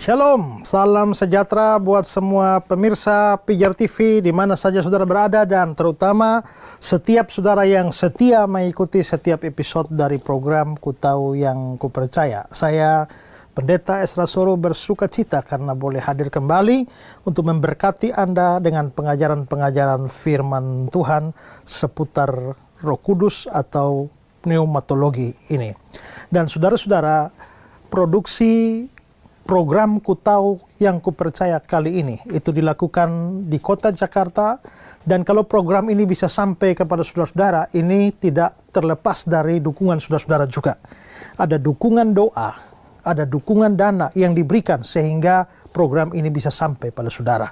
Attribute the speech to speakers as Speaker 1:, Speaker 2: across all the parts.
Speaker 1: Shalom, salam sejahtera buat semua pemirsa Pijar TV di mana saja saudara berada, dan terutama setiap saudara yang setia mengikuti setiap episode dari program Ku Tahu Yang Ku Percaya. Saya Pendeta Esra Soro bersuka cita karena boleh hadir kembali untuk memberkati Anda dengan pengajaran-pengajaran firman Tuhan seputar Roh Kudus atau pneumatologi ini. Dan saudara-saudara, produksi program Ku Tahu Yang Ku Percaya kali ini itu dilakukan di kota Jakarta, dan kalau program ini bisa sampai kepada saudara-saudara, ini tidak terlepas dari dukungan saudara-saudara juga. Ada dukungan doa, ada dukungan dana yang diberikan sehingga program ini bisa sampai pada saudara.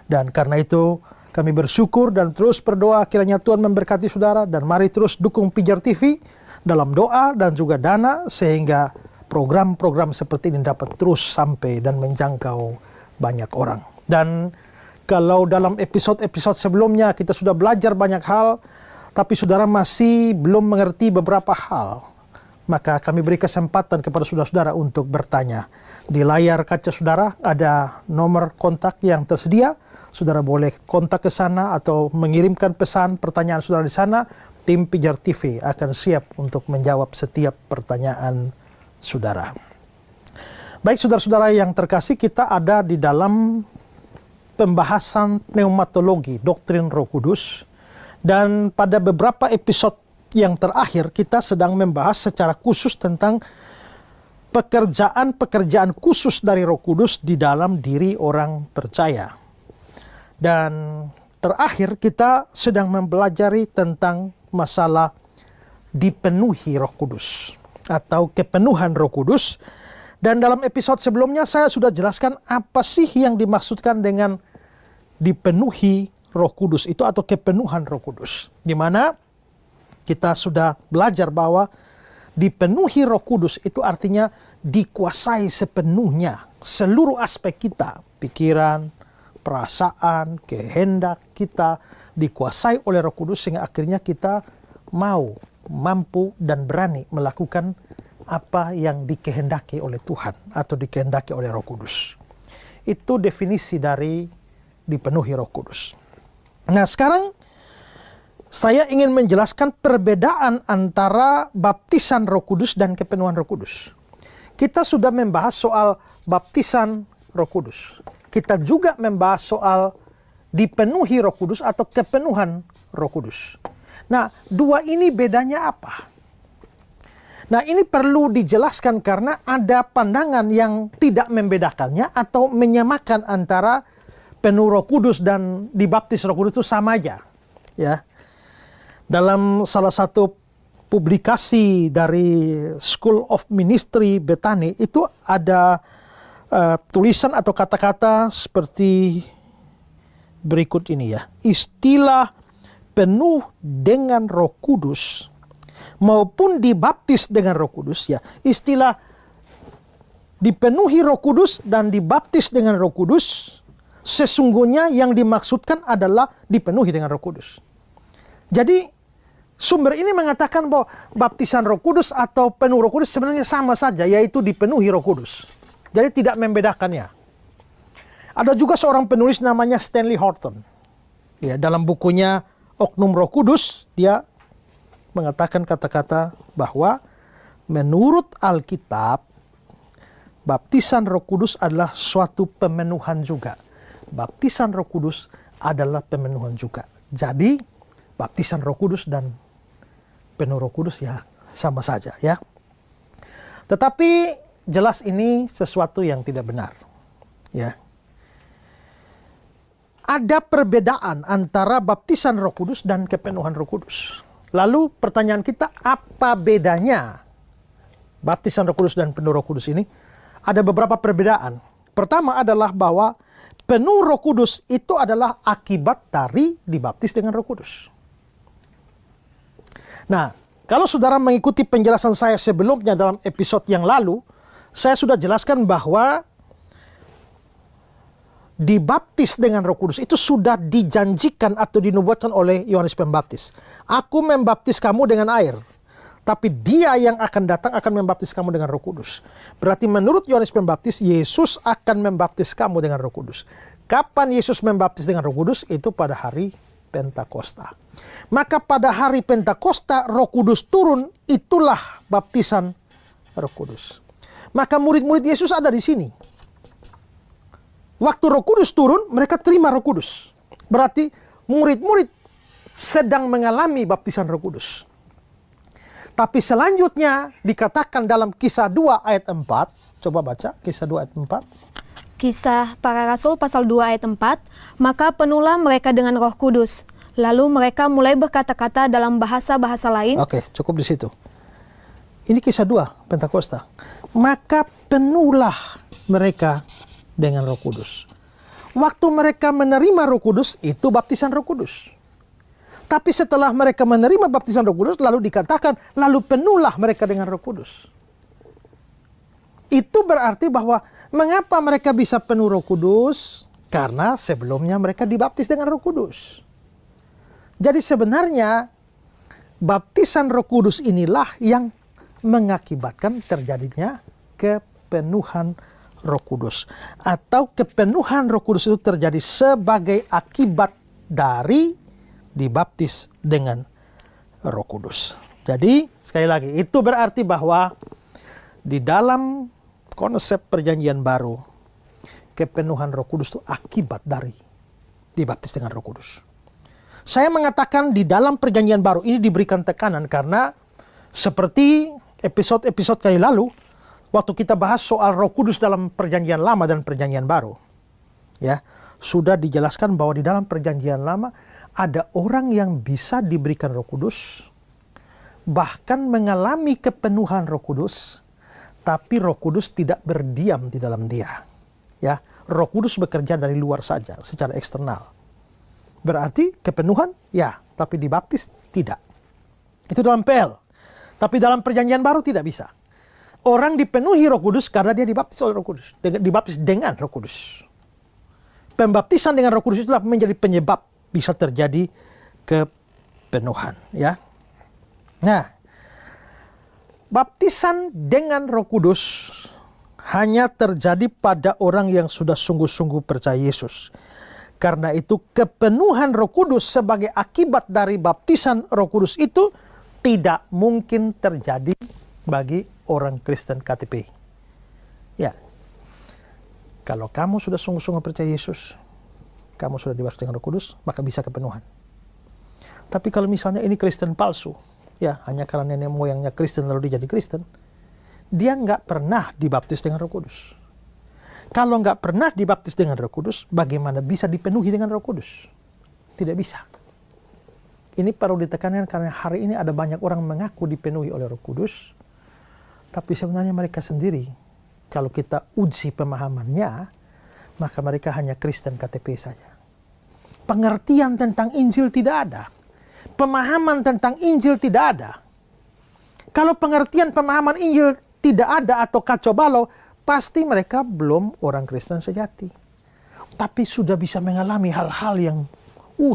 Speaker 1: Dan karena itu kami bersyukur dan terus berdoa kiranya Tuhan memberkati saudara, dan mari terus dukung Pijar TV dalam doa dan juga dana sehingga program-program seperti ini dapat terus sampai dan menjangkau banyak orang. Dan kalau dalam episode-episode sebelumnya kita sudah belajar banyak hal, tapi saudara masih belum mengerti beberapa hal, maka kami beri kesempatan kepada saudara-saudara untuk bertanya. Di layar kaca saudara ada nomor kontak yang tersedia. Saudara boleh kontak ke sana atau mengirimkan pesan pertanyaan saudara di sana. Tim Pijar TV akan siap untuk menjawab setiap pertanyaan saudara. Baik saudara-saudara yang terkasih, kita ada di dalam pembahasan pneumatologi, doktrin Roh Kudus. Dan pada beberapa episode yang terakhir kita sedang membahas secara khusus tentang pekerjaan-pekerjaan khusus dari Roh Kudus di dalam diri orang percaya. Dan terakhir kita sedang mempelajari tentang masalah dipenuhi Roh Kudus atau kepenuhan Roh Kudus. Dan dalam episode sebelumnya saya sudah jelaskan apa sih yang dimaksudkan dengan dipenuhi Roh Kudus itu atau kepenuhan Roh Kudus. Di mana kita sudah belajar bahwa dipenuhi Roh Kudus itu artinya dikuasai sepenuhnya seluruh aspek kita, pikiran, perasaan, kehendak kita dikuasai oleh Roh Kudus sehingga akhirnya kita mau, mampu dan berani melakukan apa yang dikehendaki oleh Tuhan atau dikehendaki oleh Roh Kudus. Itu definisi dari dipenuhi Roh Kudus. Nah, sekarang saya ingin menjelaskan perbedaan antara baptisan Roh Kudus dan kepenuhan Roh Kudus. Kita sudah membahas soal baptisan Roh Kudus. Kita juga membahas soal dipenuhi Roh Kudus atau kepenuhan Roh Kudus. Nah, dua ini bedanya apa? Nah, ini perlu dijelaskan karena ada pandangan yang tidak membedakannya atau menyamakan antara penuh Roh Kudus dan dibaptis Roh Kudus itu sama aja. Ya. Dalam salah satu publikasi dari School of Ministry Bethany itu ada tulisan atau kata-kata seperti berikut ini ya. Istilah penuh dengan Roh Kudus maupun dibaptis dengan Roh Kudus ya. Istilah dipenuhi Roh Kudus dan dibaptis dengan Roh Kudus sesungguhnya yang dimaksudkan adalah dipenuhi dengan Roh Kudus. Jadi sumber ini mengatakan bahwa baptisan Roh Kudus atau penuh Roh Kudus sebenarnya sama saja, yaitu dipenuhi Roh Kudus. Jadi tidak membedakannya. Ada juga seorang penulis namanya Stanley Horton. Ya, dalam bukunya Oknum Roh Kudus, dia mengatakan kata-kata bahwa menurut Alkitab, baptisan Roh Kudus adalah suatu pemenuhan juga. Baptisan Roh Kudus adalah pemenuhan juga. Jadi, baptisan Roh Kudus dan penuh Roh Kudus ya sama saja ya. Tetapi jelas ini sesuatu yang tidak benar. Ya. Ada perbedaan antara baptisan Roh Kudus dan kepenuhan Roh Kudus. Lalu pertanyaan kita, apa bedanya baptisan Roh Kudus dan penuh Roh Kudus ini? Ada beberapa perbedaan. Pertama adalah bahwa penuh Roh Kudus itu adalah akibat dari dibaptis dengan Roh Kudus. Nah, kalau saudara mengikuti penjelasan saya sebelumnya dalam episode yang lalu, saya sudah jelaskan bahwa dibaptis dengan Roh Kudus itu sudah dijanjikan atau dinubuatkan oleh Yohanes Pembaptis. Aku membaptis kamu dengan air, tapi Dia yang akan datang akan membaptis kamu dengan Roh Kudus. Berarti menurut Yohanes Pembaptis, Yesus akan membaptis kamu dengan Roh Kudus. Kapan Yesus membaptis dengan Roh Kudus? Itu pada hari Pentakosta. Maka pada hari Pentakosta Roh Kudus turun, itulah baptisan Roh Kudus. Maka murid-murid Yesus ada di sini. Waktu Roh Kudus turun, mereka terima Roh Kudus. Berarti murid-murid sedang mengalami baptisan Roh Kudus. Tapi selanjutnya dikatakan dalam Kisah 2 ayat 4. Coba baca Kisah 2 ayat 4.
Speaker 2: Kisah Para Rasul pasal 2 ayat 4, maka penuhlah mereka dengan Roh Kudus. Lalu mereka mulai berkata-kata dalam bahasa-bahasa lain.
Speaker 1: Oke, cukup di situ. Ini Kisah 2 Pentakosta. Maka penuhlah mereka dengan Roh Kudus. Waktu mereka menerima Roh Kudus, itu baptisan Roh Kudus. Tapi setelah mereka menerima baptisan Roh Kudus, lalu dikatakan, lalu penuhlah mereka dengan Roh Kudus. Itu berarti bahwa mengapa mereka bisa penuh Roh Kudus? Karena sebelumnya mereka dibaptis dengan Roh Kudus. Jadi sebenarnya baptisan Roh Kudus inilah yang mengakibatkan terjadinya kepenuhan Roh Kudus. Atau kepenuhan Roh Kudus itu terjadi sebagai akibat dari dibaptis dengan Roh Kudus. Jadi sekali lagi itu berarti bahwa di dalam konsep perjanjian baru, kepenuhan Roh Kudus itu akibat dari dibaptis dengan Roh Kudus. Saya mengatakan di dalam perjanjian baru ini diberikan tekanan karena seperti episode-episode kali lalu, waktu kita bahas soal Roh Kudus dalam perjanjian lama dan perjanjian baru, ya, sudah dijelaskan bahwa di dalam perjanjian lama ada orang yang bisa diberikan Roh Kudus, bahkan mengalami kepenuhan Roh Kudus, tapi Roh Kudus tidak berdiam di dalam dia. Ya, Roh Kudus bekerja dari luar saja, secara eksternal. Berarti kepenuhan, ya, tapi dibaptis tidak. Itu dalam PL. Tapi dalam perjanjian baru tidak bisa. Orang dipenuhi Roh Kudus karena dia dibaptis oleh Roh Kudus, dibaptis dengan Roh Kudus. Pembaptisan dengan Roh Kudus itulah menjadi penyebab bisa terjadi kepenuhan, ya. Nah, baptisan dengan Roh Kudus hanya terjadi pada orang yang sudah sungguh-sungguh percaya Yesus. Karena itu kepenuhan Roh Kudus sebagai akibat dari baptisan Roh Kudus itu tidak mungkin terjadi bagi orang Kristen KTP. Ya, kalau kamu sudah sungguh-sungguh percaya Yesus, kamu sudah dibaptis dengan Roh Kudus, maka bisa kepenuhan. Tapi kalau misalnya ini Kristen palsu, ya, hanya karena nenek moyangnya Kristen lalu dia jadi Kristen, dia nggak pernah dibaptis dengan Roh Kudus. Kalau nggak pernah dibaptis dengan Roh Kudus, bagaimana bisa dipenuhi dengan Roh Kudus? Tidak bisa. Ini perlu ditekankan karena hari ini ada banyak orang mengaku dipenuhi oleh Roh Kudus, tapi sebenarnya mereka sendiri, kalau kita uji pemahamannya, maka mereka hanya Kristen KTP saja. Pengertian tentang Injil tidak ada. Pemahaman tentang Injil tidak ada. Kalau pengertian pemahaman Injil tidak ada atau kacau balau, pasti mereka belum orang Kristen sejati. Tapi sudah bisa mengalami hal-hal yang,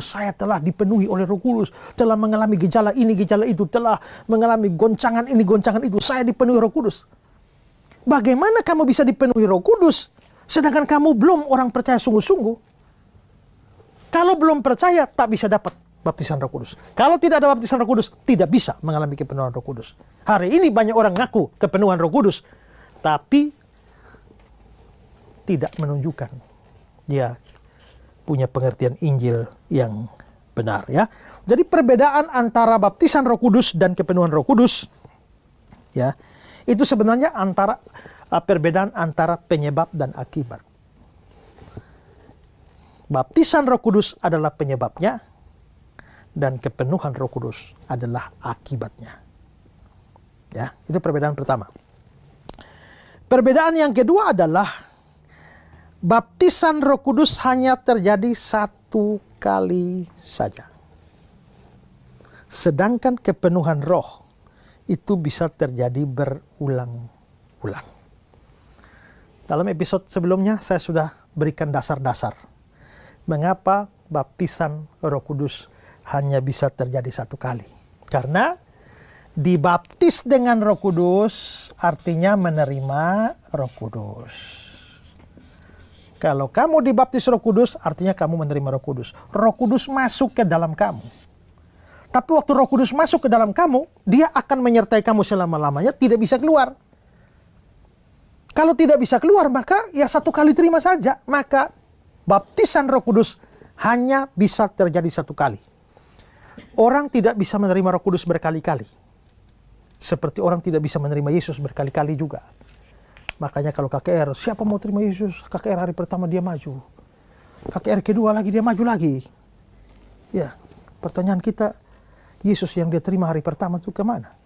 Speaker 1: saya telah dipenuhi oleh Roh Kudus, telah mengalami gejala ini, gejala itu, telah mengalami goncangan ini, goncangan itu, saya dipenuhi Roh Kudus. Bagaimana kamu bisa dipenuhi Roh Kudus, sedangkan kamu belum orang percaya sungguh-sungguh? Kalau belum percaya, tak bisa dapat baptisan Roh Kudus. Kalau tidak ada baptisan Roh Kudus, tidak bisa mengalami kepenuhan Roh Kudus. Hari ini banyak orang ngaku kepenuhan Roh Kudus, tapi tidak menunjukkan dia punya pengertian Injil yang benar, ya. Jadi perbedaan antara baptisan Roh Kudus dan kepenuhan Roh Kudus, ya, itu sebenarnya perbedaan antara penyebab dan akibat. Baptisan Roh Kudus adalah penyebabnya, dan kepenuhan Roh Kudus adalah akibatnya. Ya, itu perbedaan pertama. Perbedaan yang kedua adalah baptisan Roh Kudus hanya terjadi satu kali saja. Sedangkan kepenuhan Roh itu bisa terjadi berulang-ulang. Dalam episode sebelumnya saya sudah berikan dasar-dasar mengapa baptisan Roh Kudus hanya bisa terjadi satu kali. Karena Dibaptis dengan Roh Kudus artinya menerima Roh Kudus. Kalau kamu dibaptis Roh Kudus artinya kamu menerima Roh Kudus. Roh Kudus masuk ke dalam kamu. Tapi waktu Roh Kudus masuk ke dalam kamu, dia akan menyertai kamu selama-lamanya, tidak bisa keluar. Kalau tidak bisa keluar, maka ya satu kali terima saja. Maka baptisan Roh Kudus hanya bisa terjadi satu kali. Orang tidak bisa menerima Roh Kudus berkali-kali. Seperti orang tidak bisa menerima Yesus berkali-kali juga. Makanya kalau KKR, siapa mau terima Yesus? KKR hari pertama dia maju. KKR kedua lagi dia maju lagi. Ya, pertanyaan kita, Yesus yang dia terima hari pertama itu kemana?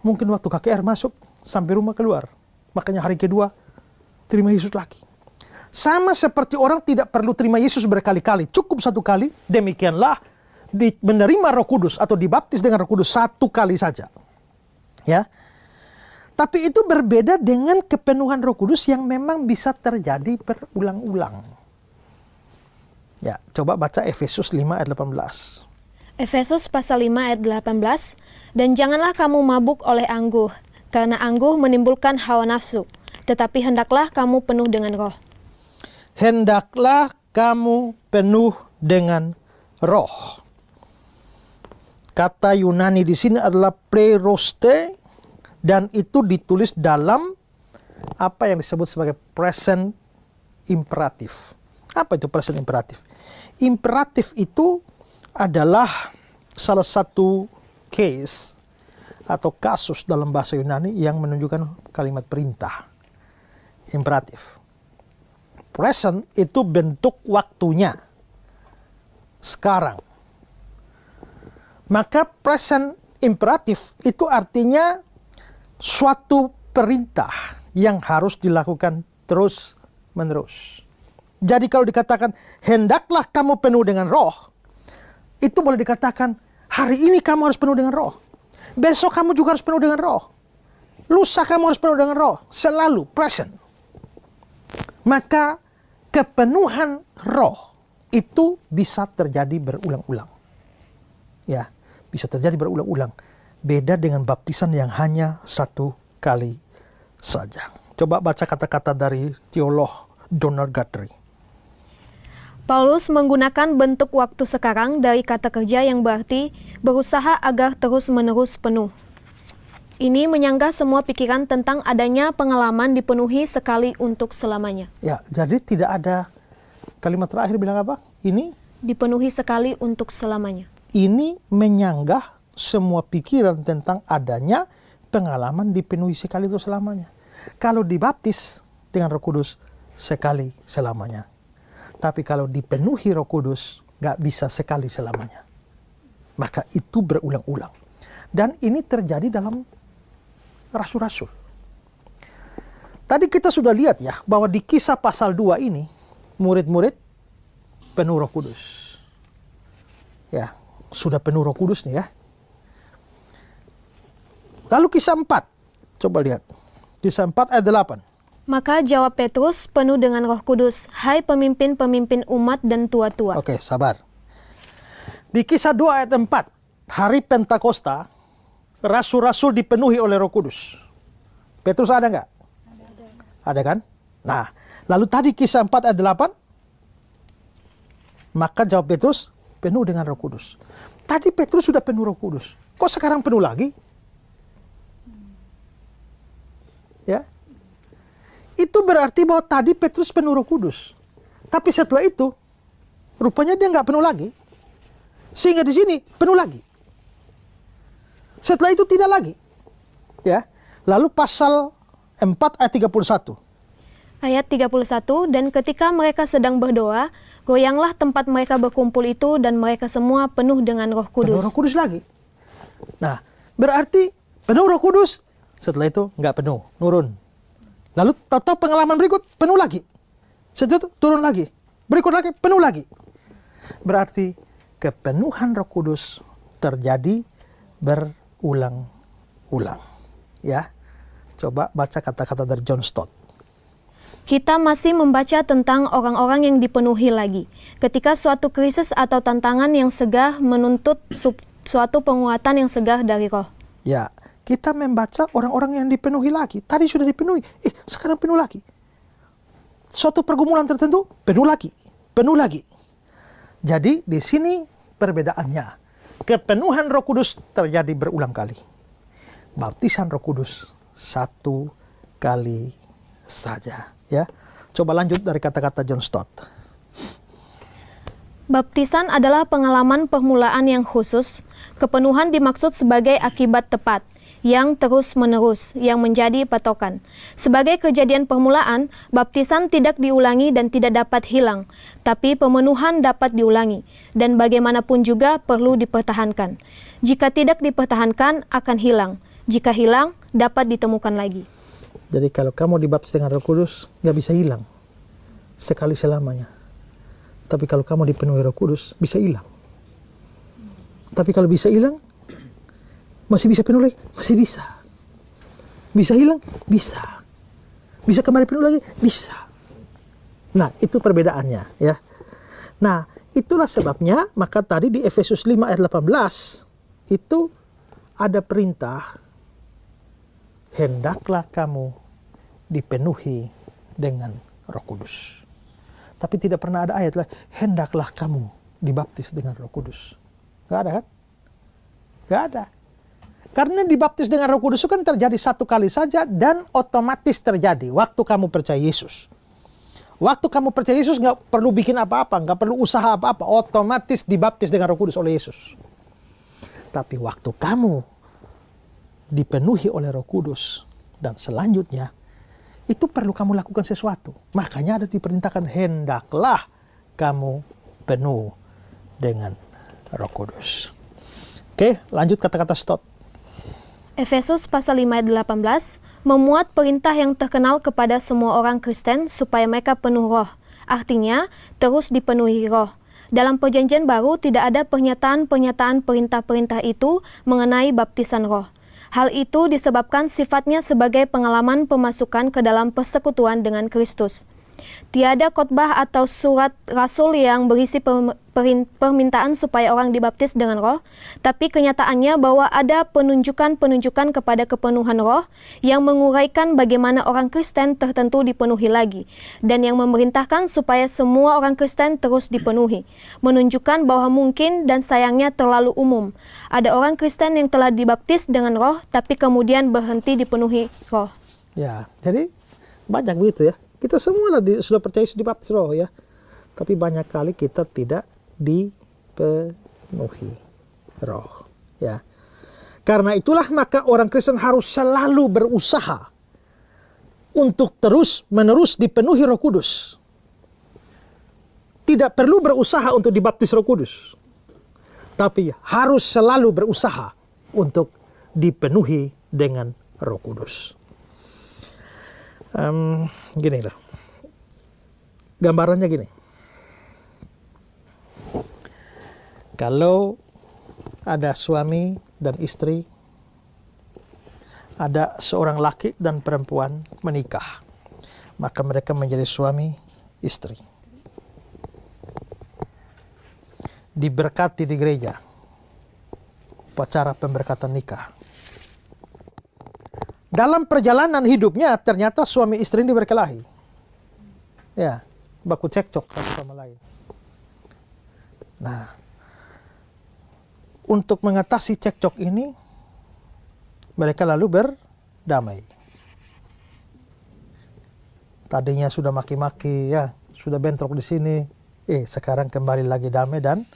Speaker 1: Mungkin waktu KKR masuk, sampai rumah keluar. Makanya hari kedua, terima Yesus lagi. Sama seperti orang tidak perlu terima Yesus berkali-kali. Cukup satu kali, demikianlah menerima Roh Kudus atau dibaptis dengan Roh Kudus satu kali saja. Ya. Tapi itu berbeda dengan kepenuhan Roh Kudus yang memang bisa terjadi berulang-ulang. Ya, coba baca Efesus 5 ayat 18.
Speaker 2: Efesus pasal 5 ayat 18, dan janganlah kamu mabuk oleh anggur, karena anggur menimbulkan hawa nafsu, tetapi hendaklah kamu penuh dengan roh.
Speaker 1: Hendaklah kamu penuh dengan roh. Kata Yunani di sini adalah preroste, dan itu ditulis dalam apa yang disebut sebagai present imperatif. Apa itu present imperatif? Imperatif itu adalah salah satu case atau kasus dalam bahasa Yunani yang menunjukkan kalimat perintah. Imperatif. Present itu bentuk waktunya. Sekarang. Maka present imperatif itu artinya suatu perintah yang harus dilakukan terus-menerus. Jadi kalau dikatakan, hendaklah kamu penuh dengan roh, itu boleh dikatakan, hari ini kamu harus penuh dengan roh. Besok kamu juga harus penuh dengan roh. Lusa kamu harus penuh dengan roh. Selalu, present. Maka kepenuhan roh itu bisa terjadi berulang-ulang. Ya, bisa terjadi berulang-ulang. Beda dengan baptisan yang hanya satu kali saja. Coba baca kata-kata dari teolog Donald Guthrie.
Speaker 2: Paulus menggunakan bentuk waktu sekarang dari kata kerja yang berarti berusaha agar terus-menerus penuh. Ini menyanggah semua pikiran tentang adanya pengalaman dipenuhi sekali untuk selamanya.
Speaker 1: Ya, jadi tidak ada kalimat terakhir bilang apa? Ini
Speaker 2: Dipenuhi sekali untuk selamanya.
Speaker 1: Ini menyanggah semua pikiran tentang adanya pengalaman dipenuhi sekali itu selamanya. Kalau dibaptis dengan Roh Kudus, sekali selamanya. Tapi kalau dipenuhi Roh Kudus, nggak bisa sekali selamanya. Maka itu berulang-ulang. Dan ini terjadi dalam rasul-rasul. Tadi kita sudah lihat ya, bahwa di Kisah pasal 2 ini, murid-murid penuh Roh Kudus. Ya, sudah penuh Roh Kudus nih ya. Lalu Kisah 4, coba lihat. Kisah 4 ayat 8.
Speaker 2: Maka jawab Petrus penuh dengan Roh Kudus, hai pemimpin-pemimpin umat dan tua-tua.
Speaker 1: Oke, sabar. Di Kisah 2 ayat 4, hari Pentakosta, rasul-rasul dipenuhi oleh Roh Kudus. Petrus ada nggak? Ada kan? Nah, lalu tadi Kisah 4 ayat 8, maka jawab Petrus penuh dengan Roh Kudus. Tadi Petrus sudah penuh Roh Kudus. Kok sekarang penuh lagi? Ya. Itu berarti bahwa tadi Petrus penuh Roh Kudus. Tapi setelah itu, rupanya dia nggak penuh lagi. Sehingga di sini penuh lagi. Setelah itu tidak lagi. Ya. Lalu pasal 4 ayat 31.
Speaker 2: Ayat 31, dan ketika mereka sedang berdoa, goyanglah tempat mereka berkumpul itu dan mereka semua penuh dengan Roh Kudus.
Speaker 1: Penuh Roh Kudus lagi. Nah, berarti penuh Roh Kudus, setelah itu nggak penuh, nurun. Lalu tahu pengalaman berikut, penuh lagi. Setelah itu turun lagi. Berikut lagi, penuh lagi. Berarti kepenuhan Roh Kudus terjadi berulang-ulang. Ya, coba baca kata-kata dari John Stott.
Speaker 2: Kita masih membaca tentang orang-orang yang dipenuhi lagi. Ketika suatu krisis atau tantangan yang segar menuntut suatu penguatan yang segar dari roh.
Speaker 1: Ya, kita membaca orang-orang yang dipenuhi lagi. Tadi sudah dipenuhi, sekarang penuh lagi. Suatu pergumulan tertentu, penuh lagi, penuh lagi. Jadi di sini perbedaannya. Kepenuhan Roh Kudus terjadi berulang kali. Baptisan Roh Kudus satu kali saja. Ya, coba lanjut dari kata-kata John Stott.
Speaker 2: Baptisan adalah pengalaman permulaan yang khusus. Kepenuhan dimaksud sebagai akibat tepat, yang terus-menerus, yang menjadi patokan. Sebagai kejadian permulaan, baptisan tidak diulangi dan tidak dapat hilang, tapi pemenuhan dapat diulangi, dan bagaimanapun juga perlu dipertahankan. Jika tidak dipertahankan, akan hilang. Jika hilang, dapat ditemukan lagi.
Speaker 1: Jadi kalau kamu dibaptis dengan Roh Kudus, nggak bisa hilang sekali selamanya. Tapi kalau kamu dipenuhi Roh Kudus, bisa hilang. Tapi kalau bisa hilang, masih bisa penuh lagi? Masih bisa. Bisa hilang? Bisa. Bisa kembali penuh lagi? Bisa. Nah, itu perbedaannya, ya. Nah, itulah sebabnya, maka tadi di Efesus 5 ayat 18, itu ada perintah, hendaklah kamu dipenuhi dengan Roh Kudus. Tapi tidak pernah ada ayat lah, hendaklah kamu dibaptis dengan Roh Kudus. Gak ada kan? Gak ada. Karena dibaptis dengan Roh Kudus itu kan terjadi satu kali saja dan otomatis terjadi waktu kamu percaya Yesus. Waktu kamu percaya Yesus nggak perlu bikin apa-apa, nggak perlu usaha apa-apa, otomatis dibaptis dengan Roh Kudus oleh Yesus. Tapi waktu kamu dipenuhi oleh Roh Kudus dan selanjutnya itu perlu kamu lakukan sesuatu. Makanya ada diperintahkan hendaklah kamu penuh dengan Roh Kudus. Oke, lanjut kata-kata Stott.
Speaker 2: Efesus pasal 5 ayat 18 memuat perintah yang terkenal kepada semua orang Kristen supaya mereka penuh roh. Artinya, terus dipenuhi roh. Dalam perjanjian baru tidak ada pernyataan-pernyataan perintah-perintah itu mengenai baptisan roh. Hal itu disebabkan sifatnya sebagai pengalaman pemasukan ke dalam persekutuan dengan Kristus. Tiada khotbah atau surat rasul yang berisi permintaan supaya orang dibaptis dengan roh, tapi kenyataannya bahwa ada penunjukan-penunjukan kepada kepenuhan roh yang menguraikan bagaimana orang Kristen tertentu dipenuhi lagi, dan yang memerintahkan supaya semua orang Kristen terus dipenuhi, menunjukkan bahwa mungkin dan sayangnya terlalu umum. Ada orang Kristen yang telah dibaptis dengan roh, tapi kemudian berhenti dipenuhi roh.
Speaker 1: Ya, jadi banyak begitu ya. Kita semua sudah percaya dibaptis roh ya. Tapi banyak kali kita tidak dipenuhi roh. Ya. Karena itulah maka orang Kristen harus selalu berusaha untuk terus-menerus dipenuhi Roh Kudus. Tidak perlu berusaha untuk dibaptis Roh Kudus. Tapi harus selalu berusaha untuk dipenuhi dengan Roh Kudus. Gini lah, gambarannya gini. Kalau ada suami dan istri, ada seorang laki dan perempuan menikah, maka mereka menjadi suami istri. Diberkati di gereja, upacara pemberkatan nikah. Dalam perjalanan hidupnya ternyata suami istri ini berkelahi. Ya, baku cekcok satu sama lain. Nah, untuk mengatasi cekcok ini, mereka lalu berdamai. Tadinya sudah maki-maki, ya, sudah bentrok di sini. Sekarang kembali lagi damai dan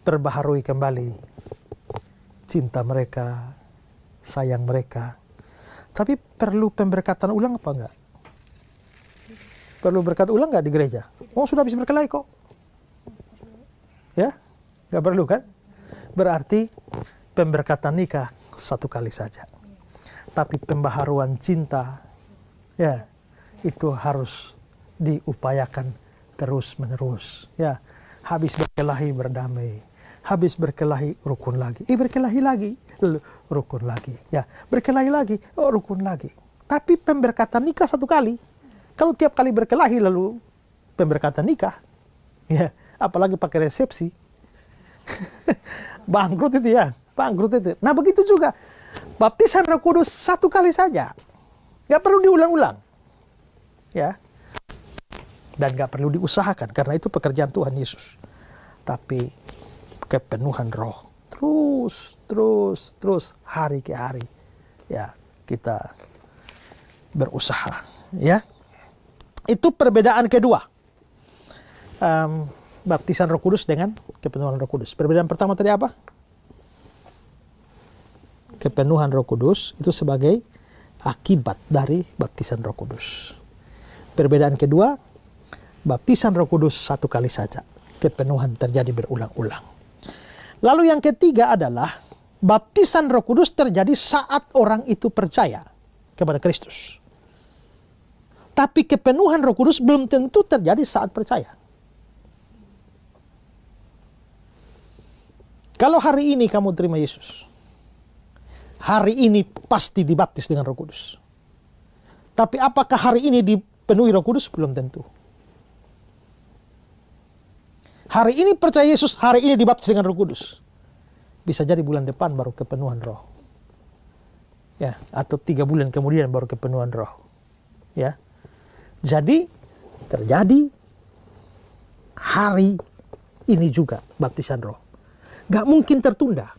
Speaker 1: perbaharui kembali cinta mereka, sayang mereka. Tapi perlu pemberkatan ulang apa enggak? Perlu berkat ulang enggak di gereja? Oh, sudah habis berkelahi kok. Ya? Enggak perlu kan? Berarti pemberkatan nikah satu kali saja. Tapi pembaharuan cinta, ya, itu harus diupayakan terus-menerus. Ya, habis berkelahi berdamai. Habis berkelahi rukun lagi. Berkelahi lagi. Rukun lagi. Ya, berkelahi lagi. Rukun lagi. Tapi pemberkatan nikah satu kali. Kalau tiap kali berkelahi lalu pemberkatan nikah. Ya, apalagi pakai resepsi. Bangkrut itu ya. Bangkrut itu. Nah, begitu juga. Baptisan Roh Kudus satu kali saja. Nggak perlu diulang-ulang. Ya. Dan nggak perlu diusahakan, karena itu pekerjaan Tuhan Yesus. Tapi kepenuhan roh. Terus, hari ke hari. Ya, kita berusaha. Ya. Itu perbedaan kedua. Baptisan Roh Kudus dengan kepenuhan Roh Kudus. Perbedaan pertama tadi apa? Kepenuhan Roh Kudus itu sebagai akibat dari baptisan Roh Kudus. Perbedaan kedua, baptisan Roh Kudus satu kali saja. Kepenuhan terjadi berulang-ulang. Lalu yang ketiga adalah baptisan Roh Kudus terjadi saat orang itu percaya kepada Kristus. Tapi kepenuhan Roh Kudus belum tentu terjadi saat percaya. Kalau hari ini kamu terima Yesus, hari ini pasti dibaptis dengan Roh Kudus. Tapi apakah hari ini dipenuhi Roh Kudus? Belum tentu. Hari ini percaya Yesus, hari ini dibaptis dengan Roh Kudus. Bisa jadi bulan depan baru kepenuhan roh. Ya, atau 3 bulan kemudian baru kepenuhan roh. Ya. Jadi terjadi hari ini juga baptisan roh. Gak mungkin tertunda.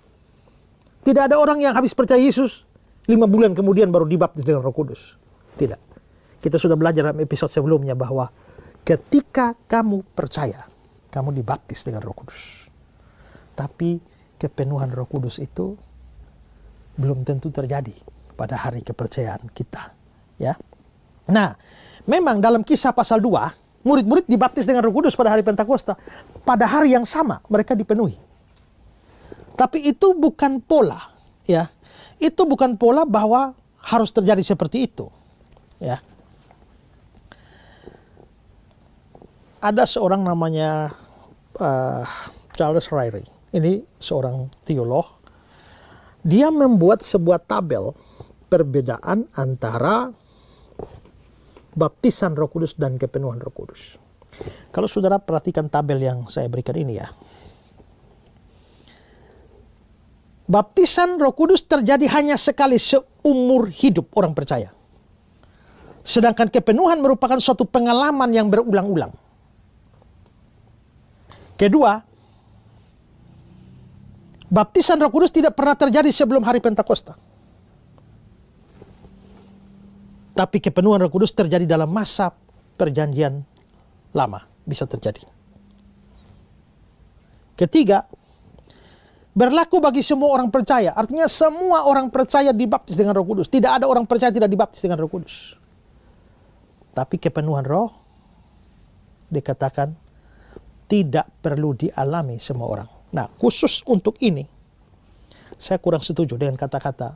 Speaker 1: Tidak ada orang yang habis percaya Yesus 5 bulan kemudian baru dibaptis dengan Roh Kudus. Tidak. Kita sudah belajar dalam episode sebelumnya bahwa ketika kamu percaya, kamu dibaptis dengan Roh Kudus. Tapi kepenuhan Roh Kudus itu belum tentu terjadi pada hari kepercayaan kita. Ya. Nah, memang dalam Kisah pasal 2, murid-murid dibaptis dengan Roh Kudus pada hari Pentakosta. Pada hari yang sama mereka dipenuhi. Tapi itu bukan pola, ya. Itu bukan pola bahwa harus terjadi seperti itu, ya. Ada seorang namanya Charles Ryrie. Ini seorang teolog. Dia membuat sebuah tabel perbedaan antara baptisan Roh Kudus dan kepenuhan Roh Kudus. Kalau saudara perhatikan tabel yang saya berikan ini, ya. Baptisan Roh Kudus terjadi hanya sekali seumur hidup orang percaya. Sedangkan kepenuhan merupakan suatu pengalaman yang berulang-ulang. Kedua, baptisan Roh Kudus tidak pernah terjadi sebelum hari Pentakosta. Tapi kepenuhan Roh Kudus terjadi dalam masa perjanjian lama. Bisa terjadi. Ketiga, berlaku bagi semua orang percaya. Artinya semua orang percaya dibaptis dengan Roh Kudus. Tidak ada orang percaya tidak dibaptis dengan Roh Kudus. Tapi kepenuhan roh dikatakan tidak perlu dialami semua orang. Nah, khusus untuk ini, saya kurang setuju dengan kata-kata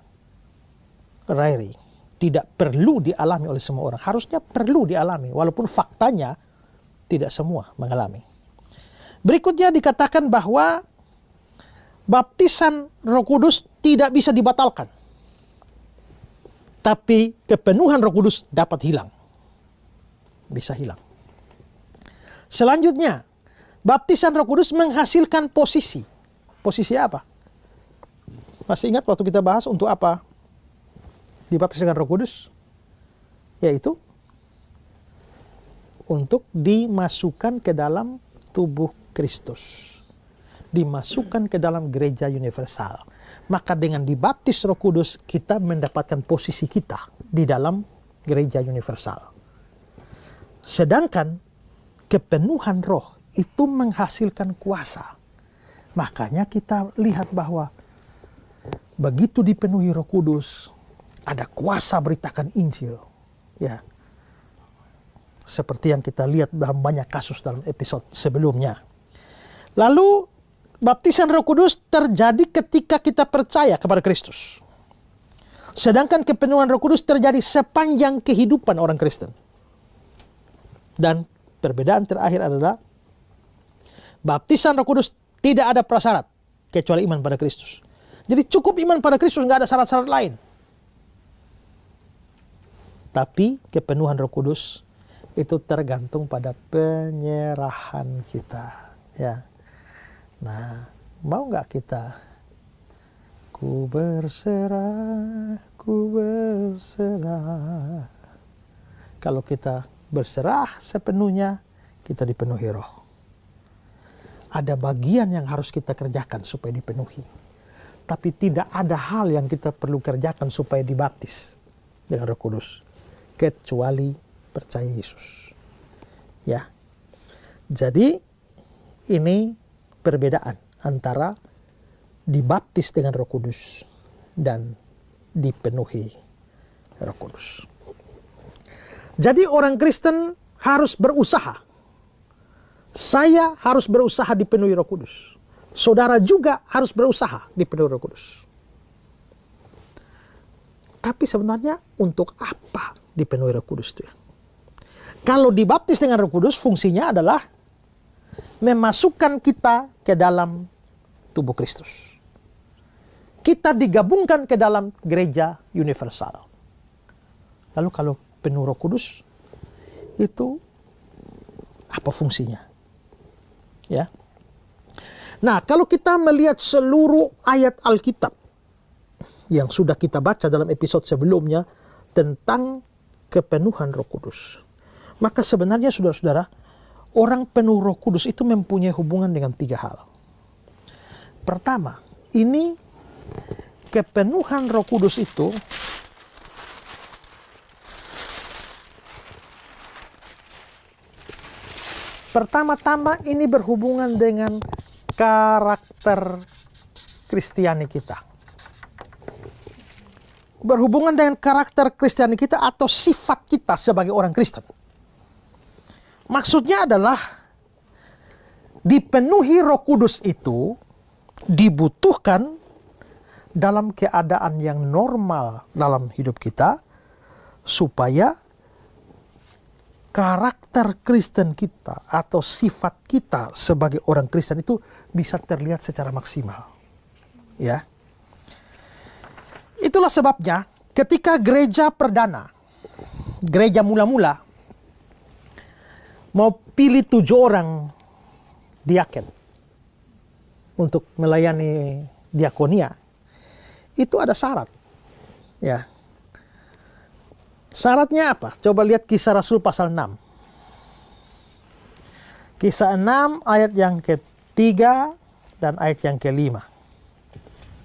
Speaker 1: Ryrie. Tidak perlu dialami oleh semua orang. Harusnya perlu dialami, walaupun faktanya tidak semua mengalami. Berikutnya dikatakan bahwa baptisan Roh Kudus tidak bisa dibatalkan. Tapi kepenuhan Roh Kudus dapat hilang. Bisa hilang. Selanjutnya, baptisan Roh Kudus menghasilkan posisi. Posisi apa? Masih ingat waktu kita bahas untuk apa dibaptis dengan Roh Kudus? Yaitu untuk dimasukkan ke dalam tubuh Kristus. Dimasukkan ke dalam gereja universal. Maka dengan dibaptis Roh Kudus, kita mendapatkan posisi kita di dalam gereja universal. Sedangkan kepenuhan roh itu menghasilkan kuasa. Makanya kita lihat bahwa begitu dipenuhi Roh Kudus, ada kuasa beritakan Injil. Ya. Seperti yang kita lihat dalam banyak kasus dalam episode sebelumnya. Lalu baptisan Roh Kudus terjadi ketika kita percaya kepada Kristus. Sedangkan kepenuhan Roh Kudus terjadi sepanjang kehidupan orang Kristen. Dan perbedaan terakhir adalah baptisan Roh Kudus tidak ada prasyarat kecuali iman pada Kristus. Jadi cukup iman pada Kristus, nggak ada syarat-syarat lain. Tapi kepenuhan Roh Kudus itu tergantung pada penyerahan kita, ya. Nah, mau nggak kita Ku berserah, ku berserah. Kalau kita berserah sepenuhnya, kita dipenuhi roh. Ada bagian yang harus kita kerjakan supaya dipenuhi. Tapi tidak ada hal yang kita perlu kerjakan supaya dibaptis dengan Roh Kudus, kecuali percaya Yesus. Ya. Jadi ini perbedaan antara dibaptis dengan Roh Kudus dan dipenuhi Roh Kudus. Jadi orang Kristen harus berusaha. Saya harus berusaha dipenuhi Roh Kudus. Saudara juga harus berusaha dipenuhi Roh Kudus. Tapi sebenarnya untuk apa dipenuhi Roh Kudus itu? Kalau dibaptis dengan Roh Kudus, fungsinya adalah memasukkan kita ke dalam tubuh Kristus. Kita digabungkan ke dalam gereja universal. Lalu kalau penuh Roh Kudus, itu apa fungsinya? Ya. Nah, kalau kita melihat seluruh ayat Alkitab yang sudah kita baca dalam episode sebelumnya tentang kepenuhan Roh Kudus, maka sebenarnya saudara-saudara, orang penuh Roh Kudus itu mempunyai hubungan dengan 3 hal. Pertama, ini kepenuhan Roh Kudus itu pertama-tama ini berhubungan dengan karakter Kristiani kita. Berhubungan dengan karakter Kristiani kita atau sifat kita sebagai orang Kristen. Maksudnya adalah dipenuhi Roh Kudus itu dibutuhkan dalam keadaan yang normal dalam hidup kita supaya karakter Kristen kita atau sifat kita sebagai orang Kristen itu bisa terlihat secara maksimal. Ya. Itulah sebabnya ketika gereja perdana, gereja mula-mula mau pilih 7 orang diaken untuk melayani diakonia, itu ada syarat. Ya. Syaratnya apa? Coba lihat Kisah Rasul pasal 6. Kisah 6 ayat yang ke-3 dan ayat yang ke-5.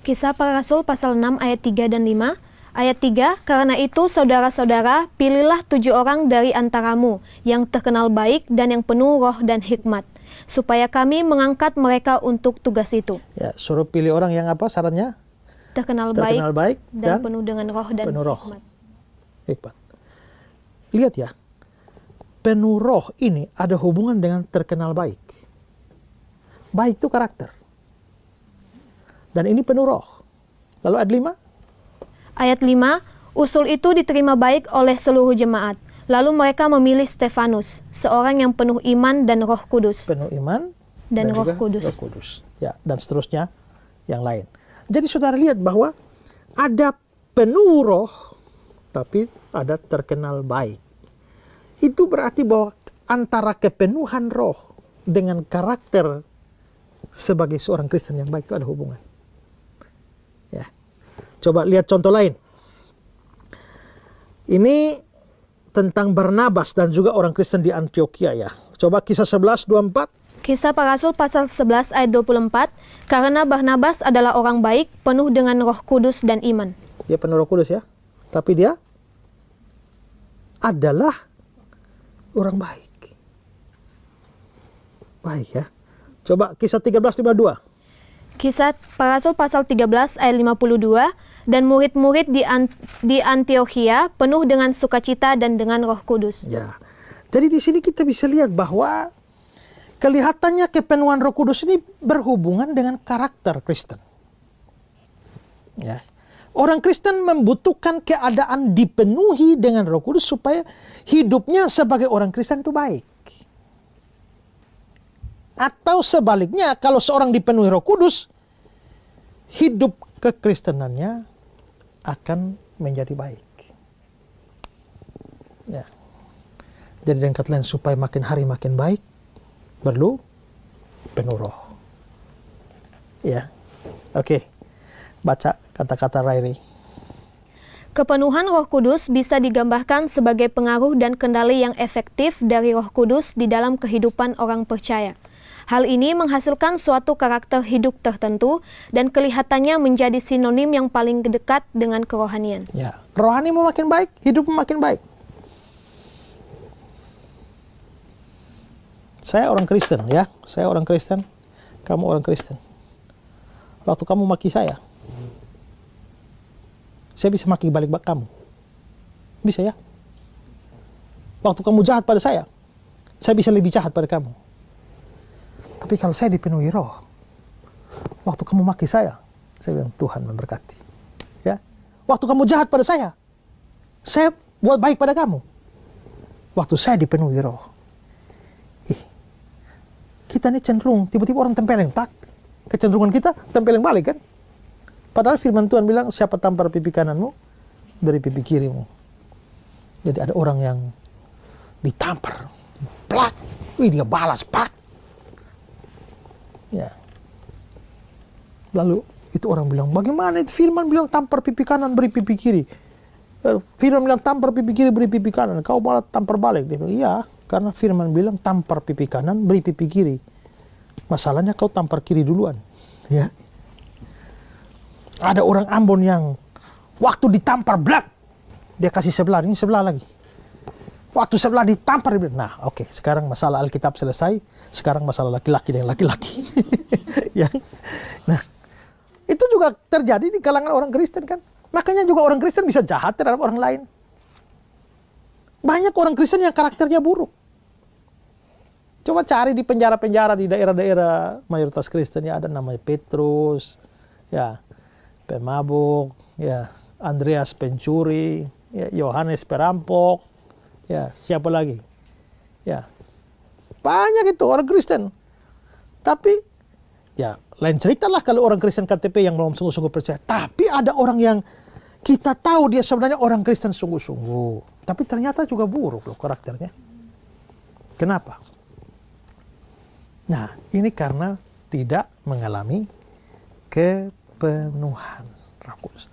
Speaker 2: Kisah Para Rasul pasal 6 ayat 3 dan 5. Ayat 3, karena itu saudara-saudara, pilihlah 7 orang dari antaramu yang terkenal baik dan yang penuh roh dan hikmat, supaya kami mengangkat mereka untuk tugas itu.
Speaker 1: Ya, suruh pilih orang yang apa syaratnya?
Speaker 2: Terkenal baik dan penuh dengan roh dan hikmat.
Speaker 1: Hikmat. Lihat ya, penuh roh ini ada hubungan dengan terkenal baik. Baik itu karakter. Dan ini penuh roh. Lalu ayat 5?
Speaker 2: Ayat 5, usul itu diterima baik oleh seluruh jemaat. Lalu mereka memilih Stefanus, seorang yang penuh iman dan Roh Kudus.
Speaker 1: Penuh iman
Speaker 2: dan Roh
Speaker 1: juga
Speaker 2: Kudus.
Speaker 1: Roh Kudus. Ya, dan seterusnya yang lain. Jadi saudara lihat bahwa ada penuh roh, tapi ada terkenal baik. Itu berarti bahwa antara kepenuhan roh dengan karakter sebagai seorang Kristen yang baik itu ada hubungan. Ya. Coba lihat contoh lain. Ini tentang Barnabas dan juga orang Kristen di Antioquia ya. Coba Kisah 11:24.
Speaker 2: Kisah Para Rasul pasal 11 ayat 24, karena Barnabas adalah orang baik, penuh dengan Roh Kudus dan iman.
Speaker 1: Dia penuh Roh Kudus ya. Tapi dia adalah orang baik. Baik ya. Coba Kisah 13:52.
Speaker 2: Kisah Para Rasul pasal 13 ayat 52, dan murid-murid di Antioquia penuh dengan sukacita dan dengan Roh Kudus.
Speaker 1: Ya. Jadi di sini kita bisa lihat bahwa kelihatannya kepenuhan Roh Kudus ini berhubungan dengan karakter Kristen. Ya. Orang Kristen membutuhkan keadaan dipenuhi dengan Roh Kudus supaya hidupnya sebagai orang Kristen itu baik. Atau sebaliknya, kalau seorang dipenuhi Roh Kudus, hidup kekristenannya akan menjadi baik. Ya. Jadi dengan kata lain, supaya makin hari makin baik, perlu penuh roh. Ya. Oke. Baca kata-kata Rairi.
Speaker 2: Kepenuhan Roh Kudus bisa digambarkan sebagai pengaruh dan kendali yang efektif dari Roh Kudus di dalam kehidupan orang percaya. Hal ini menghasilkan suatu karakter hidup tertentu dan kelihatannya menjadi sinonim yang paling dekat dengan kerohanian.
Speaker 1: Ya, rohani mau makin baik, hidup makin baik. Saya orang Kristen, ya. Saya orang Kristen, kamu orang Kristen. Waktu kamu maki saya bisa maki balik kamu. Bisa ya? Waktu kamu jahat pada saya bisa lebih jahat pada kamu. Tapi kalau saya dipenuhi roh, waktu kamu maki saya bilang Tuhan memberkati. Ya. Waktu kamu jahat pada saya buat baik pada kamu. Waktu saya dipenuhi roh, kita ini cenderung tiba-tiba orang tempeleng, tak? Kecenderungan kita tempeleng balik kan? Padahal firman Tuhan bilang, siapa tampar pipi kananmu, beri pipi kirimu. Jadi ada orang yang ditampar, plak, dia balas, pak. Ya. Lalu itu orang bilang, bagaimana itu firman bilang tampar pipi kanan, beri pipi kiri. Firman bilang tampar pipi kiri, beri pipi kanan. Kau malah tampar balik. Dia bilang, iya, karena firman bilang tampar pipi kanan, beri pipi kiri. Masalahnya kau tampar kiri duluan. Ya. Ada orang Ambon yang waktu ditampar blak, dia kasih sebelah, ini sebelah lagi. Waktu sebelah ditampar, dia bilang, nah oke, sekarang masalah Alkitab selesai, sekarang masalah laki-laki dan laki-laki. Ya. Nah, itu juga terjadi di kalangan orang Kristen kan. Makanya juga orang Kristen bisa jahat terhadap orang lain. Banyak orang Kristen yang karakternya buruk. Coba cari di penjara-penjara di daerah-daerah mayoritas Kristen, ya ada namanya Petrus, ya, pemabuk, ya, Andreas pencuri, ya, Yohanes perampok, ya, siapa lagi? Ya, banyak itu orang Kristen. Tapi, ya, lain cerita lah kalau orang Kristen KTP yang belum sungguh-sungguh percaya. Tapi ada orang yang kita tahu dia sebenarnya orang Kristen sungguh-sungguh. Tapi ternyata juga buruk loh karakternya. Kenapa? Nah, ini karena tidak mengalami kepenuhan Roh Kudus.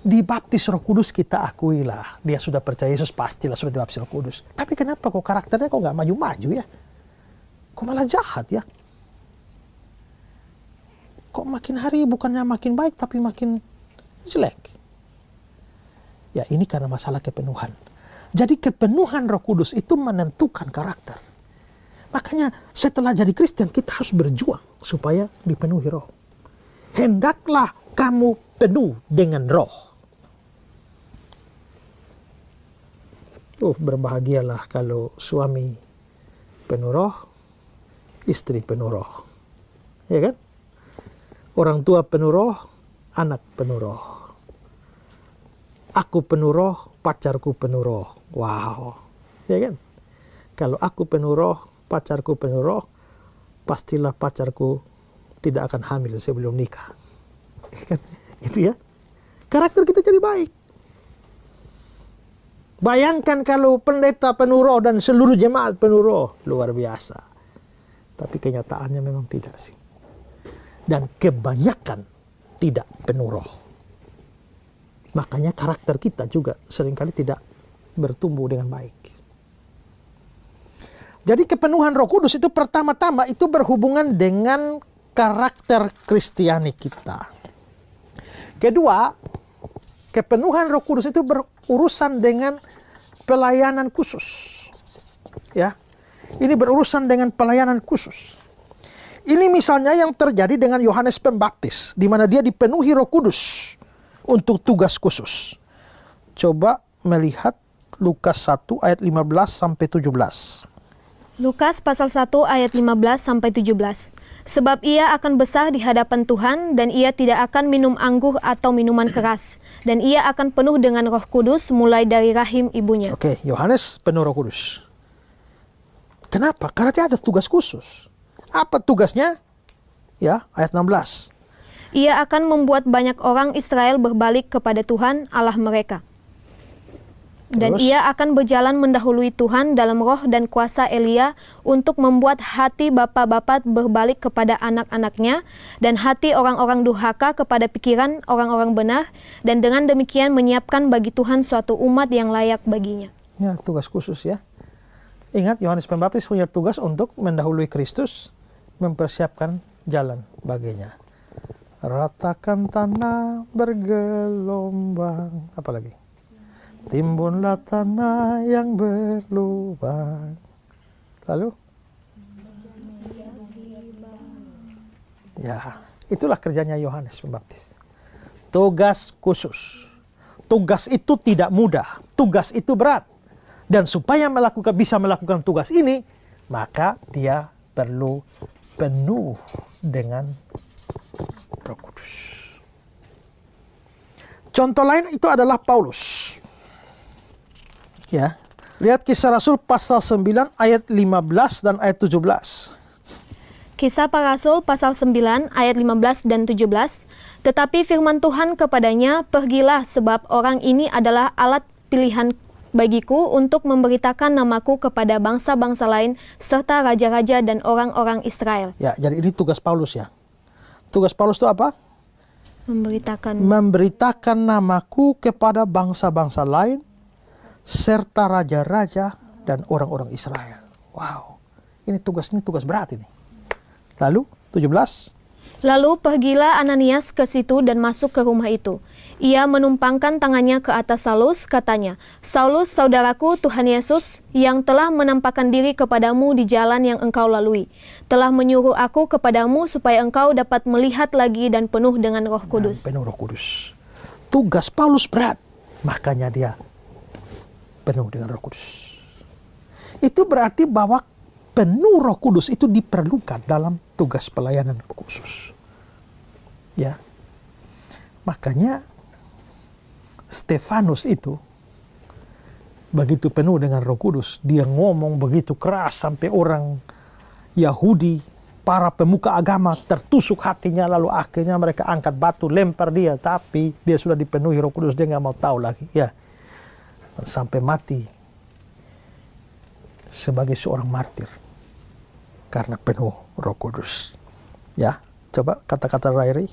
Speaker 1: Dibaptis Roh Kudus kita akuilah, dia sudah percaya Yesus, pastilah sudah dibaptis Roh Kudus. Tapi kenapa kok karakternya kok nggak maju-maju ya? Kok malah jahat ya? Kok makin hari bukannya makin baik tapi makin jelek? Ya ini karena masalah kepenuhan. Jadi kepenuhan Roh Kudus itu menentukan karakter. Makanya setelah jadi Kristen kita harus berjuang supaya dipenuhi roh. Hendaklah kamu penuh dengan roh. Berbahagialah kalau suami penuh roh, istri penuh roh. Ya kan? Orang tua penuh roh, anak penuh roh. Aku penuh roh, pacarku penuh roh. Wow. Ya kan? Kalau aku penuh roh, pacarku penuh roh, pastilah pacarku tidak akan hamil sebelum nikah. Kan? Itu ya. Karakter kita jadi baik. Bayangkan kalau pendeta penuh roh dan seluruh jemaat penuh roh. Luar biasa. Tapi kenyataannya memang tidak sih. Dan kebanyakan tidak penuh roh. Makanya karakter kita juga seringkali tidak bertumbuh dengan baik. Jadi kepenuhan Roh Kudus itu pertama-tama itu berhubungan dengan karakter Kristiani kita. Kedua, kepenuhan Roh Kudus itu berurusan dengan pelayanan khusus. Ya. Ini berurusan dengan pelayanan khusus. Ini misalnya yang terjadi dengan Yohanes Pembaptis, di mana dia dipenuhi Roh Kudus untuk tugas khusus. Coba melihat Lukas 1 ayat 15 sampai 17.
Speaker 2: Lukas pasal 1 ayat 15 sampai 17. Sebab ia akan besar di hadapan Tuhan dan ia tidak akan minum anggur atau minuman keras dan ia akan penuh dengan Roh Kudus mulai dari rahim ibunya.
Speaker 1: Oke, Yohanes penuh Roh Kudus. Kenapa? Karena dia ada tugas khusus. Apa tugasnya? Ya, ayat 16.
Speaker 2: Ia akan membuat banyak orang Israel berbalik kepada Tuhan Allah mereka. Dan
Speaker 1: Terus?
Speaker 2: ia akan berjalan mendahului Tuhan dalam roh dan kuasa Elia untuk membuat hati bapa-bapa berbalik kepada anak-anaknya dan hati orang-orang durhaka kepada pikiran orang-orang benar, dan dengan demikian menyiapkan bagi Tuhan suatu umat yang layak baginya.
Speaker 1: Ya, tugas khusus ya. Ingat, Yohanes Pembaptis punya tugas untuk mendahului Kristus, mempersiapkan jalan baginya. Ratakan tanah bergelombang, apa lagi? Timbunlah tanah yang berlubang. Lalu? Ya, itulah kerjanya Yohanes Pembaptis. Tugas khusus. Tugas itu tidak mudah. Tugas itu berat. Dan supaya bisa melakukan tugas ini, maka dia perlu penuh dengan Roh Kudus. Contoh lain itu adalah Paulus. Ya, lihat Kisah Rasul pasal 9 ayat 15 dan ayat 17.
Speaker 2: Kisah Para Rasul pasal 9 ayat 15 dan 17. Tetapi firman Tuhan kepadanya, pergilah sebab orang ini adalah alat pilihan bagiku untuk memberitakan namaku kepada bangsa-bangsa lain serta raja-raja dan orang-orang Israel.
Speaker 1: Ya, jadi ini tugas Paulus ya. Tugas Paulus itu apa? Memberitakan namaku kepada bangsa-bangsa lain serta raja-raja dan orang-orang Israel. Wow, ini tugas berat ini. Lalu 17.
Speaker 2: Lalu pergilah Ananias ke situ dan masuk ke rumah itu. Ia menumpangkan tangannya ke atas Saulus, katanya, Saulus, saudaraku, Tuhan Yesus yang telah menampakkan diri kepadamu di jalan yang engkau lalui, telah menyuruh aku kepadamu supaya engkau dapat melihat lagi dan penuh dengan Roh Kudus.
Speaker 1: Penuh Roh Kudus. Tugas Paulus berat, makanya dia penuh dengan Roh Kudus. Itu berarti bahwa penuh Roh Kudus itu diperlukan dalam tugas pelayanan khusus. Ya. Makanya Stefanus itu begitu penuh dengan Roh Kudus, dia ngomong begitu keras sampai orang Yahudi, para pemuka agama tertusuk hatinya, lalu akhirnya mereka angkat batu lempar dia, tapi dia sudah dipenuhi Roh Kudus, dia nggak mau tahu lagi. Ya. Sampai mati sebagai seorang martir karena penuh Roh Kudus. Ya, coba kata-kata Rairi.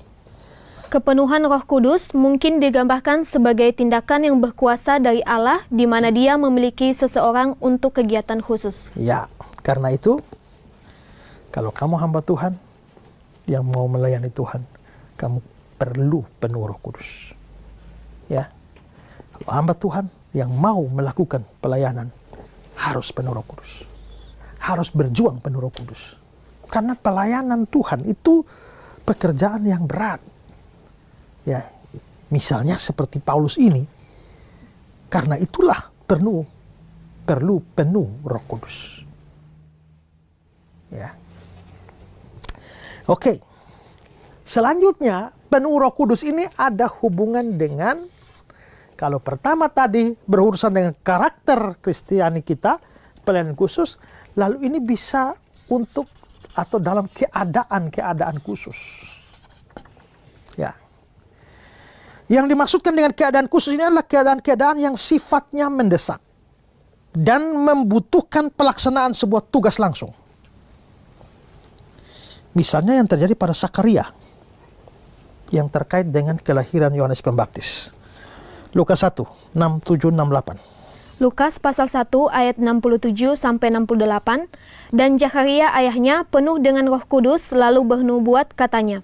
Speaker 2: Kepenuhan Roh Kudus mungkin digambarkan sebagai tindakan yang berkuasa dari Allah di mana Dia memiliki seseorang untuk kegiatan khusus.
Speaker 1: Ya, karena itu kalau kamu hamba Tuhan yang mau melayani Tuhan, kamu perlu penuh Roh Kudus. Ya. Kalau hamba Tuhan yang mau melakukan pelayanan harus penuh Roh Kudus. Harus berjuang penuh Roh Kudus. Karena pelayanan Tuhan itu pekerjaan yang berat. Ya, misalnya seperti Paulus ini. Karena itulah perlu penuh Roh Kudus. Ya. Oke. Selanjutnya, penuh Roh Kudus ini ada hubungan dengan, kalau pertama tadi berurusan dengan karakter Kristiani kita, pelayanan khusus, lalu ini bisa untuk atau dalam keadaan khusus. Ya. Yang dimaksudkan dengan keadaan khusus ini adalah keadaan-keadaan yang sifatnya mendesak dan membutuhkan pelaksanaan sebuah tugas langsung. Misalnya yang terjadi pada Sakaria yang terkait dengan kelahiran Yohanes Pembaptis. Lukas 1, 67, 68.
Speaker 2: Lukas pasal 1 ayat 67 sampai 68. Dan Zakaria ayahnya penuh dengan Roh Kudus lalu bernubuat, katanya,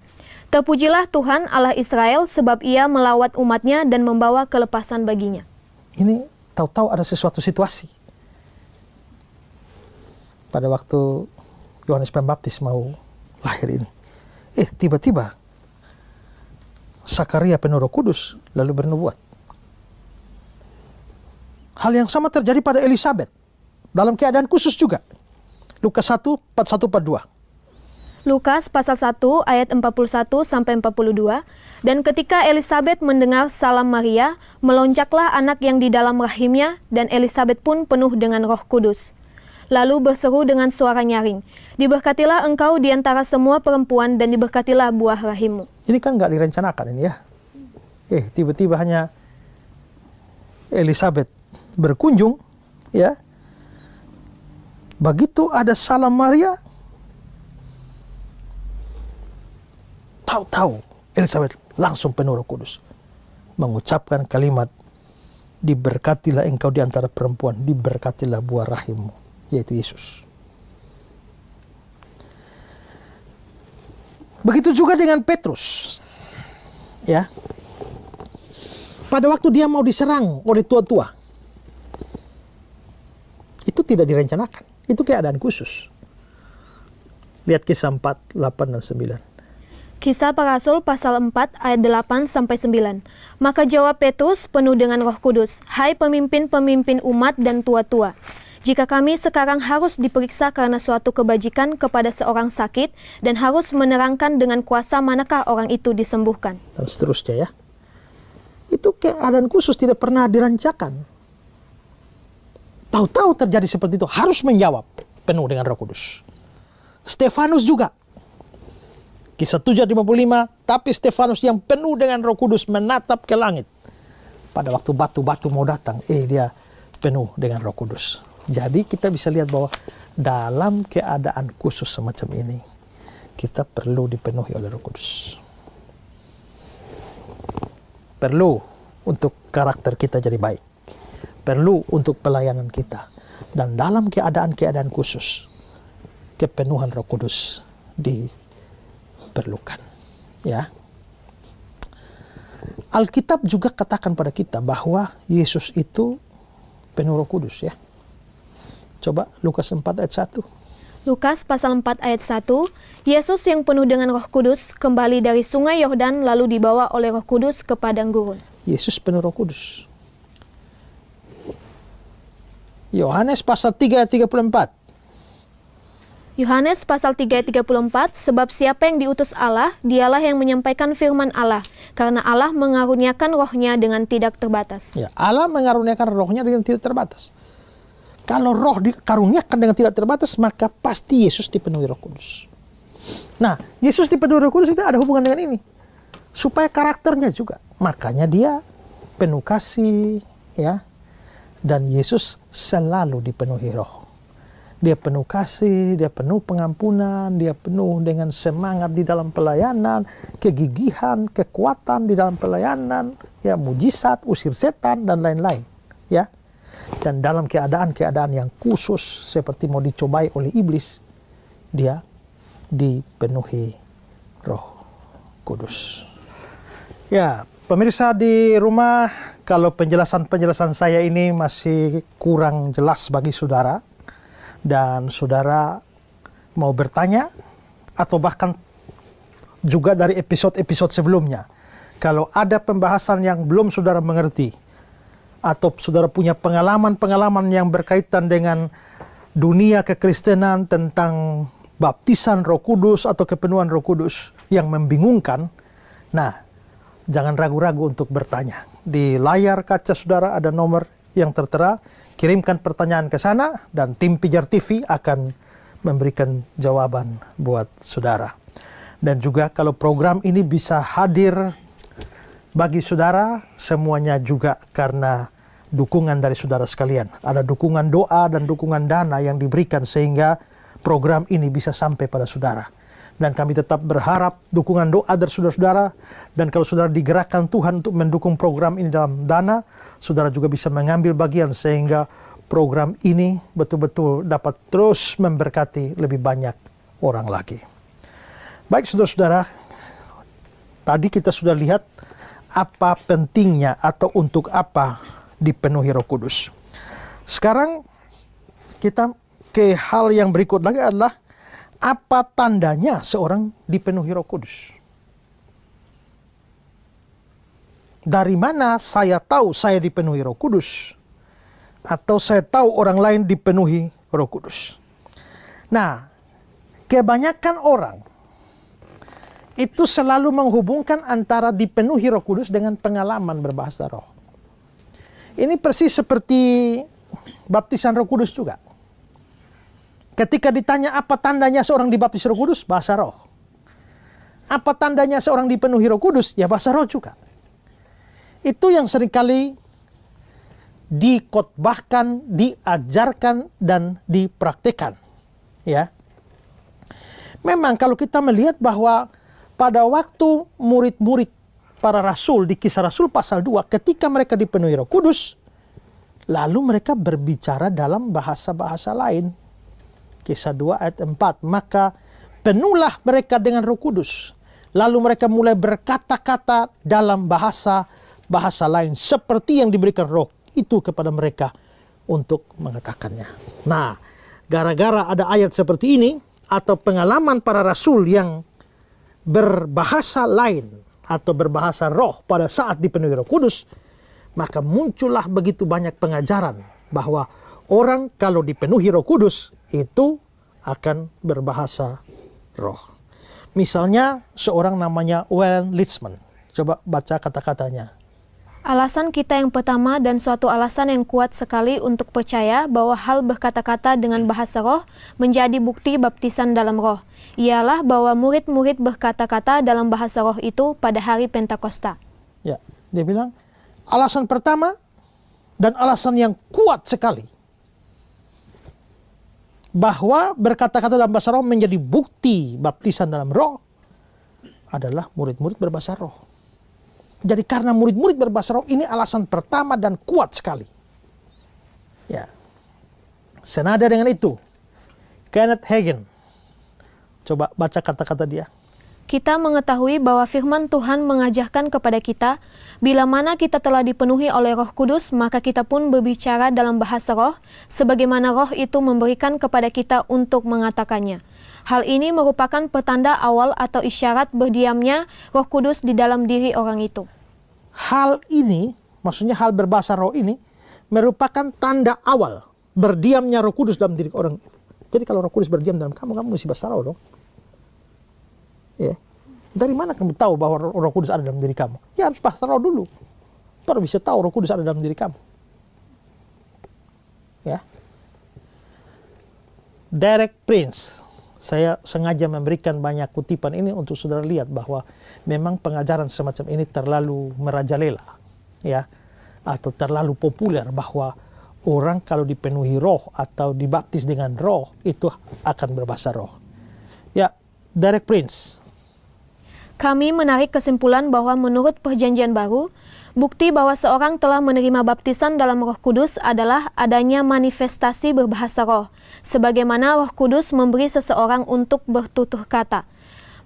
Speaker 2: terpujilah Tuhan Allah Israel sebab Ia melawat umatnya dan membawa kelepasan baginya.
Speaker 1: Ini tahu-tahu ada sesuatu situasi pada waktu Yohanes Pembaptis mau lahir ini. Tiba-tiba Sakaria penuh Roh Kudus lalu bernubuat. Hal yang sama terjadi pada Elisabet dalam keadaan khusus juga. Lukas 1, 41, 42.
Speaker 2: Lukas pasal 1 ayat 41 sampai 42. Dan ketika Elisabet mendengar salam Maria, melonjaklah anak yang di dalam rahimnya, dan Elisabet pun penuh dengan Roh Kudus. Lalu berseru dengan suara nyaring, diberkatilah engkau di antara semua perempuan dan diberkatilah buah rahimmu.
Speaker 1: Ini kan nggak direncanakan ini ya. Tiba-tiba hanya Elisabet berkunjung, ya. Begitu ada salam Maria, tahu-tahu Elizabeth langsung penuh Roh Kudus, mengucapkan kalimat, diberkatilah engkau di antara perempuan, diberkatilah buah rahimmu, yaitu Yesus. Begitu juga dengan Petrus, ya. Pada waktu dia mau diserang oleh tua-tua, itu tidak direncanakan. Itu keadaan khusus. Lihat Kisah 4, 8 dan 9.
Speaker 2: Kisah Para Rasul pasal 4 ayat 8 sampai 9. Maka jawab Petrus penuh dengan Roh Kudus, "Hai pemimpin-pemimpin umat dan tua-tua, jika kami sekarang harus diperiksa karena suatu kebajikan kepada seorang sakit dan harus menerangkan dengan kuasa manakah orang itu disembuhkan."
Speaker 1: Dan seterusnya, ya. Itu keadaan khusus, tidak pernah dirancangkan. Tahu-tahu terjadi seperti itu, harus menjawab penuh dengan Roh Kudus. Stefanus juga. Kisah 7:55, tapi Stefanus yang penuh dengan Roh Kudus menatap ke langit. Pada waktu batu-batu mau datang, dia penuh dengan Roh Kudus. Jadi kita bisa lihat bahwa dalam keadaan khusus semacam ini, kita perlu dipenuhi oleh Roh Kudus. Perlu untuk karakter kita jadi baik. Perlu untuk pelayanan kita. Dan dalam keadaan-keadaan khusus, kepenuhan Roh Kudus diperlukan. Ya. Alkitab juga katakan pada kita bahwa Yesus itu penuh Roh Kudus, ya. Coba Lukas 4 ayat 1.
Speaker 2: Lukas pasal 4 ayat 1, Yesus yang penuh dengan Roh Kudus kembali dari sungai Yordan lalu dibawa oleh Roh Kudus ke padang gurun.
Speaker 1: Yesus penuh Roh Kudus. Yohanes pasal 3 ayat 34.
Speaker 2: Yohanes pasal 3 ayat 34, sebab siapa yang diutus Allah, dialah yang menyampaikan firman Allah, karena Allah mengaruniakan rohnya dengan tidak terbatas.
Speaker 1: Ya, Allah mengaruniakan rohnya dengan tidak terbatas. Kalau roh dikaruniakan dengan tidak terbatas, maka pasti Yesus dipenuhi Roh Kudus. Nah, Yesus dipenuhi Roh Kudus itu ada hubungan dengan ini. Supaya karakternya juga. Makanya dia penuh kasih, ya. Dan Yesus selalu dipenuhi roh. Dia penuh kasih, dia penuh pengampunan, dia penuh dengan semangat di dalam pelayanan, kegigihan, kekuatan di dalam pelayanan, ya, mujizat, usir setan, dan lain-lain. Ya. Dan dalam keadaan-keadaan yang khusus seperti mau dicobai oleh iblis, dia dipenuhi Roh Kudus. Ya, pemirsa di rumah, kalau penjelasan saya ini masih kurang jelas bagi saudara, dan saudara mau bertanya, atau bahkan juga dari episode-episode sebelumnya, kalau ada pembahasan yang belum saudara mengerti, atau saudara punya pengalaman-pengalaman yang berkaitan dengan dunia kekristenan tentang baptisan Roh Kudus atau kepenuhan Roh Kudus yang membingungkan, nah, jangan ragu-ragu untuk bertanya. Di layar kaca saudara ada nomor yang tertera, kirimkan pertanyaan ke sana dan tim Pijar TV akan memberikan jawaban buat saudara. Dan juga kalau program ini bisa hadir bagi saudara, semuanya juga karena dukungan dari saudara sekalian. Ada dukungan doa dan dukungan dana yang diberikan sehingga program ini bisa sampai pada saudara. Dan kami tetap berharap dukungan doa dari saudara-saudara. Dan kalau saudara digerakkan Tuhan untuk mendukung program ini dalam dana, saudara juga bisa mengambil bagian sehingga program ini betul-betul dapat terus memberkati lebih banyak orang lagi. Baik saudara-saudara, tadi kita sudah lihat apa pentingnya atau untuk apa dipenuhi Roh Kudus. Sekarang kita ke hal yang berikut lagi adalah apa tandanya seorang dipenuhi Roh Kudus? Dari mana saya tahu saya dipenuhi Roh Kudus? Atau saya tahu orang lain dipenuhi Roh Kudus? Nah, kebanyakan orang itu selalu menghubungkan antara dipenuhi Roh Kudus dengan pengalaman berbahasa roh. Ini persis seperti baptisan Roh Kudus juga. Ketika ditanya apa tandanya seorang dibaptis Roh Kudus, bahasa roh. Apa tandanya seorang dipenuhi Roh Kudus? Ya bahasa roh juga. Itu yang seringkali dikotbahkan, diajarkan, dan dipraktikkan. Ya, memang kalau kita melihat bahwa pada waktu murid-murid para rasul di Kisah Rasul pasal 2, ketika mereka dipenuhi Roh Kudus, lalu mereka berbicara dalam bahasa-bahasa lain. Kisah 2 ayat 4, maka penuhlah mereka dengan Roh Kudus. Lalu mereka mulai berkata-kata dalam bahasa lain seperti yang diberikan Roh itu kepada mereka untuk mengatakannya. Nah, gara-gara ada ayat seperti ini atau pengalaman para rasul yang berbahasa lain atau berbahasa roh pada saat dipenuhi Roh Kudus, maka muncullah begitu banyak pengajaran bahwa orang kalau dipenuhi Roh Kudus itu akan berbahasa roh. Misalnya seorang namanya Warren Litzman. Coba baca kata-katanya.
Speaker 2: Alasan kita yang pertama dan suatu alasan yang kuat sekali untuk percaya bahwa hal berkata-kata dengan bahasa roh menjadi bukti baptisan dalam roh, ialah bahwa murid-murid berkata-kata dalam bahasa roh itu pada hari Pentakosta.
Speaker 1: Ya, dia bilang alasan pertama dan alasan yang kuat sekali bahwa berkata-kata dalam bahasa roh menjadi bukti baptisan dalam roh adalah murid-murid berbahasa roh. Jadi karena murid-murid berbahasa roh, ini alasan pertama dan kuat sekali. Ya, senada dengan itu, Kenneth Hagin. Coba baca kata-kata dia.
Speaker 2: Kita mengetahui bahwa firman Tuhan mengajarkan kepada kita, bila mana kita telah dipenuhi oleh Roh Kudus, maka kita pun berbicara dalam bahasa roh, sebagaimana roh itu memberikan kepada kita untuk mengatakannya. Hal ini merupakan petanda awal atau isyarat berdiamnya Roh Kudus di dalam diri orang itu.
Speaker 1: Hal ini, maksudnya hal berbahasa roh ini, merupakan tanda awal berdiamnya Roh Kudus dalam diri orang itu. Jadi kalau Roh Kudus berdiam dalam kamu, kamu mesti bahasa roh dong. Ya. Dari mana kamu tahu bahwa Roh Kudus ada dalam diri kamu? Ya harus bahasa roh dulu, baru bisa tahu Roh Kudus ada dalam diri kamu. Ya. Derek Prince. Saya sengaja memberikan banyak kutipan ini untuk saudara lihat bahwa memang pengajaran semacam ini terlalu merajalela, ya, atau terlalu populer bahwa orang kalau dipenuhi roh atau dibaptis dengan roh itu akan berbahasa roh. Ya, Derek Prince.
Speaker 2: Kami menarik kesimpulan bahwa menurut Perjanjian Baru, bukti bahwa seorang telah menerima baptisan dalam Roh Kudus adalah adanya manifestasi berbahasa roh, sebagaimana Roh Kudus memberi seseorang untuk bertutur kata.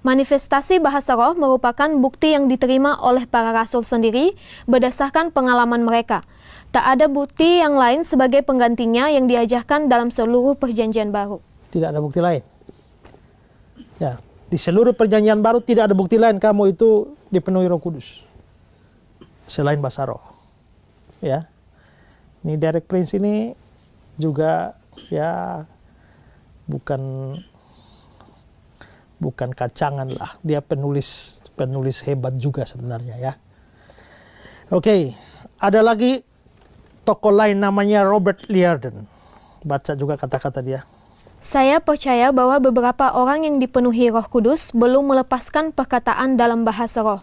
Speaker 2: Manifestasi bahasa roh merupakan bukti yang diterima oleh para rasul sendiri berdasarkan pengalaman mereka. Tak ada bukti yang lain sebagai penggantinya yang diajarkan dalam seluruh Perjanjian Baru.
Speaker 1: Tidak ada bukti lain. Ya, di seluruh Perjanjian Baru tidak ada bukti lain kamu itu dipenuhi Roh Kudus selain bahasa roh. Ya, ini Derek Prince ini juga ya bukan kacangan lah, dia penulis hebat juga sebenarnya ya. Oke, ada lagi tokoh lain namanya Robert Liardon. Baca juga kata-kata dia.
Speaker 2: Saya percaya bahwa beberapa orang yang dipenuhi Roh Kudus belum melepaskan perkataan dalam bahasa roh.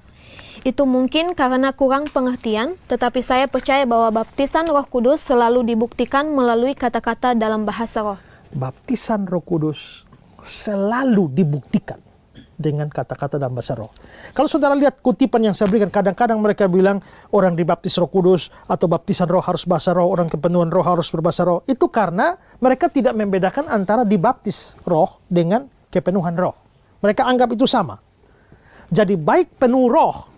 Speaker 2: Itu mungkin karena kurang pengertian, tetapi saya percaya bahwa baptisan Roh Kudus selalu dibuktikan melalui kata-kata dalam bahasa roh.
Speaker 1: Baptisan Roh Kudus selalu dibuktikan dengan kata-kata dalam bahasa roh. Kalau saudara lihat kutipan yang saya berikan, kadang-kadang mereka bilang orang dibaptis Roh Kudus atau baptisan roh harus bahasa roh, orang kepenuhan roh harus berbahasa roh. Itu karena mereka tidak membedakan antara dibaptis roh dengan kepenuhan roh. Mereka anggap itu sama. Jadi baik penuh roh,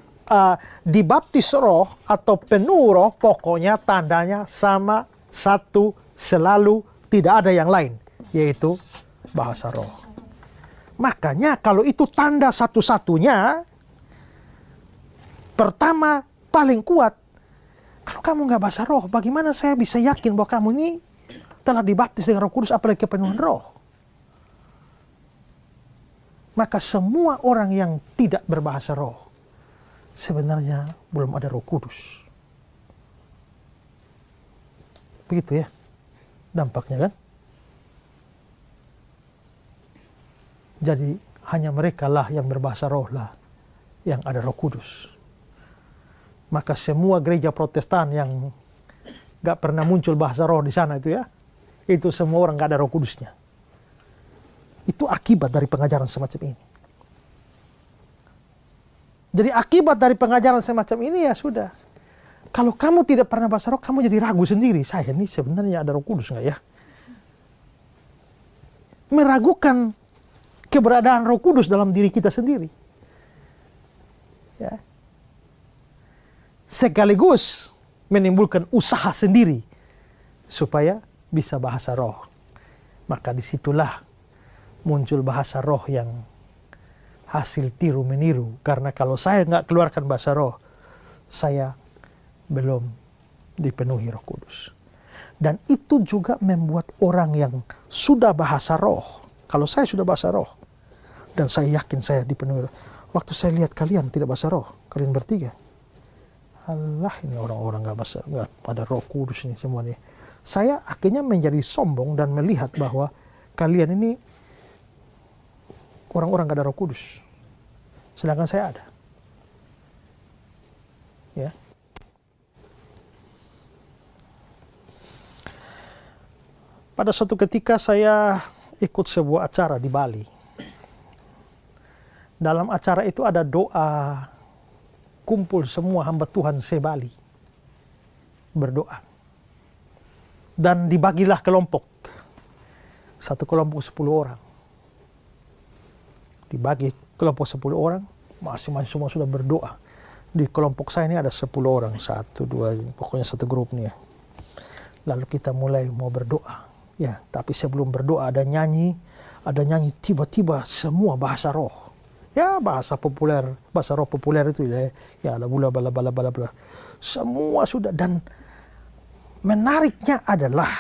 Speaker 1: dibaptis roh atau penuh roh, pokoknya tandanya sama, satu, selalu, tidak ada yang lain, yaitu bahasa roh. Makanya kalau itu tanda satu-satunya, pertama paling kuat, kalau kamu nggak bahasa roh, bagaimana saya bisa yakin bahwa kamu ini telah dibaptis dengan Roh Kudus, apalagi kepenuhan roh? Maka semua orang yang tidak berbahasa roh sebenarnya belum ada Roh Kudus. Begitu ya dampaknya kan? Jadi hanya mereka lah yang berbahasa roh lah yang ada Roh Kudus. Maka semua gereja Protestan yang Gak pernah muncul bahasa roh di sana itu ya. Itu semua orang gak ada Roh Kudusnya. Itu akibat dari pengajaran semacam ini. Jadi akibat dari pengajaran semacam ini ya sudah. Kalau kamu tidak pernah bahasa roh, kamu jadi ragu sendiri. Saya ini sebenarnya ada Roh Kudus nggak ya? Meragukan keberadaan Roh Kudus dalam diri kita sendiri. Ya. Sekaligus menimbulkan usaha sendiri supaya bisa bahasa roh. Maka disitulah muncul bahasa roh yang hasil tiru meniru. Karena kalau saya nggak keluarkan bahasa roh, saya belum dipenuhi Roh Kudus. Dan itu juga membuat orang yang sudah bahasa roh, kalau saya sudah bahasa roh, dan saya yakin saya dipenuhi roh, waktu saya lihat kalian tidak bahasa roh, kalian bertiga, Allah ini orang-orang nggak ada Roh Kudus ini semua nih. Saya akhirnya menjadi sombong dan melihat bahwa kalian ini orang-orang nggak ada Roh Kudus, sedangkan saya ada. Ya. Pada suatu ketika saya ikut sebuah acara di Bali. Dalam acara itu ada doa kumpul semua hamba Tuhan se-Bali berdoa. Dan dibagilah kelompok. Satu kelompok 10 orang. Dibagi kelompok 10 orang, masing-masing semua sudah berdoa. Di kelompok saya ini ada 10 orang, 1, 2, pokoknya satu grup nih ya. Lalu kita mulai mau berdoa. Ya, tapi sebelum berdoa ada nyanyi tiba-tiba semua bahasa roh. Ya, bahasa roh populer itu ya bala bala bala bala bala. Semua sudah, dan menariknya adalah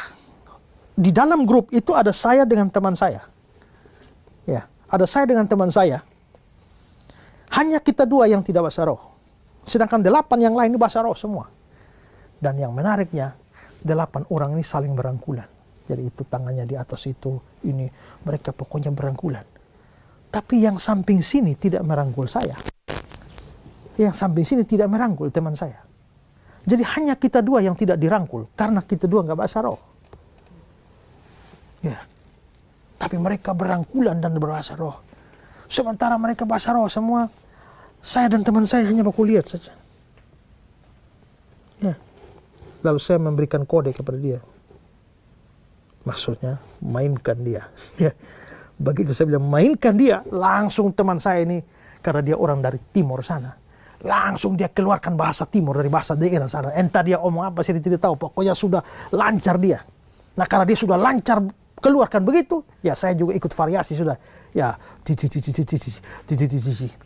Speaker 1: di dalam grup itu ada saya dengan teman saya. Ya, ada saya dengan teman saya. Hanya kita dua yang tidak bahasa roh. Sedangkan 8 yang lain ini bahasa roh semua. Dan yang menariknya 8 orang ini saling berangkulan. Jadi itu tangannya di atas itu, ini mereka pokoknya berangkulan. Tapi yang samping sini tidak merangkul saya. Yang samping sini tidak merangkul teman saya. Jadi hanya kita dua yang tidak dirangkul karena kita dua nggak bahasa roh. Ya. Tapi mereka berangkulan dan berbahasa roh. Sementara mereka bahasa roh semua, saya dan teman saya hanya baku lihat saja. Ya. Lalu saya memberikan kode kepada dia. Maksudnya mainkan dia. Ya. Begitu saya bilang mainkan dia, langsung teman saya ini, karena dia orang dari timur sana, langsung dia keluarkan bahasa timur dari bahasa daerah sana. Entah dia omong apa saya tidak tahu, pokoknya sudah lancar dia. Nah karena dia sudah lancar keluarkan begitu, ya saya juga ikut variasi sudah. Ya,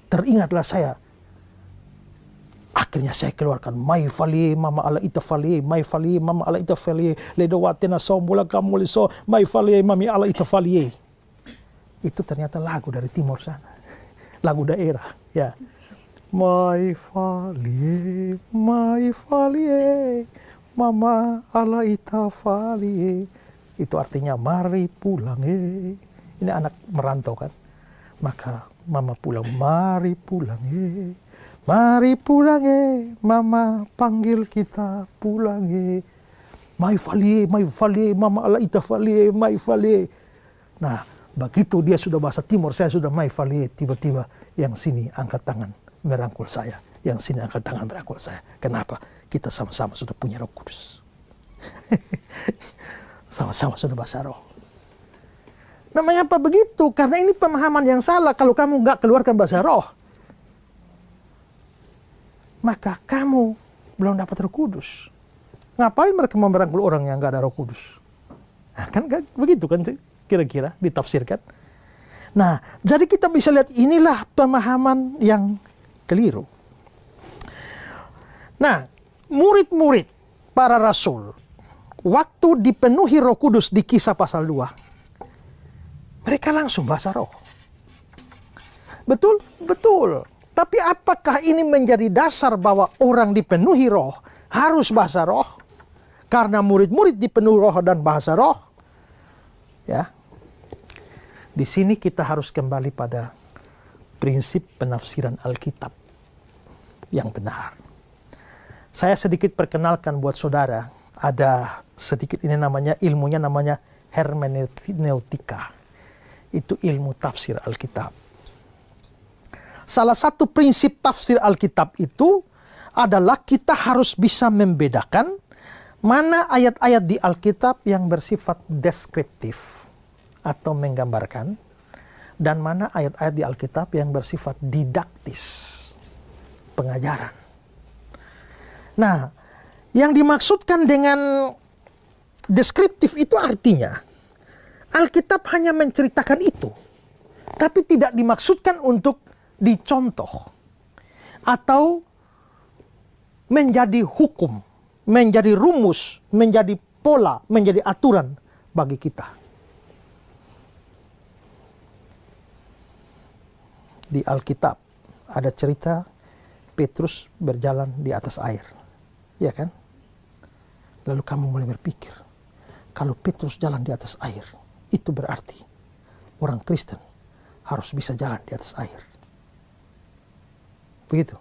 Speaker 1: teringatlah saya. Akhirnya saya keluarkan mai fali mama ala ita fali mai fali mama ala ita fali ledowatena sombula kamu liso mai fali mami ala ita fali. Itu ternyata lagu dari timur sana. Lagu daerah, ya. Mai fali mama ala ita fali. Itu artinya mari pulang Ini anak merantau kan. Maka mama pulang, mari pulang Mari pulang mama panggil kita pulang Mai fali mama ala ita fali mai fali. Nah, begitu dia sudah bahasa timur, saya sudah mai fali, tiba-tiba yang sini angkat tangan merangkul saya, yang sini angkat tangan merangkul saya. Kenapa? Kita sama-sama sudah punya Roh Kudus. Sama-sama sudah bahasa roh. Namanya apa begitu? Karena ini pemahaman yang salah. Kalau kamu nggak keluarkan bahasa roh, maka kamu belum dapat Roh Kudus. Ngapain mereka mau merangkul orang yang nggak ada Roh Kudus? Nah, kan begitu kan kira-kira ditafsirkan. Nah, jadi kita bisa lihat inilah pemahaman yang keliru. Nah, murid-murid para rasul waktu dipenuhi Roh Kudus di Kisah pasal 2, mereka langsung bahasa roh. Betul? Betul. Tapi apakah ini menjadi dasar bahwa orang dipenuhi roh harus bahasa roh? Karena murid-murid dipenuhi roh dan bahasa roh? Ya. Di sini kita harus kembali pada prinsip penafsiran Alkitab yang benar. Saya sedikit perkenalkan buat saudara ada sedikit ini namanya, ilmunya namanya hermeneutika. Itu ilmu tafsir Alkitab. Salah satu prinsip tafsir Alkitab itu adalah kita harus bisa membedakan mana ayat-ayat di Alkitab yang bersifat deskriptif atau menggambarkan, dan mana ayat-ayat di Alkitab yang bersifat didaktis, pengajaran. Nah, yang dimaksudkan dengan deskriptif itu artinya Alkitab hanya menceritakan itu, tapi tidak dimaksudkan untuk dicontoh atau menjadi hukum, menjadi rumus, menjadi pola, menjadi aturan bagi kita. Di Alkitab ada cerita Petrus berjalan di atas air, ya kan? Lalu kamu mulai berpikir, kalau Petrus jalan di atas air, itu berarti orang Kristen harus bisa jalan di atas air. Begitu.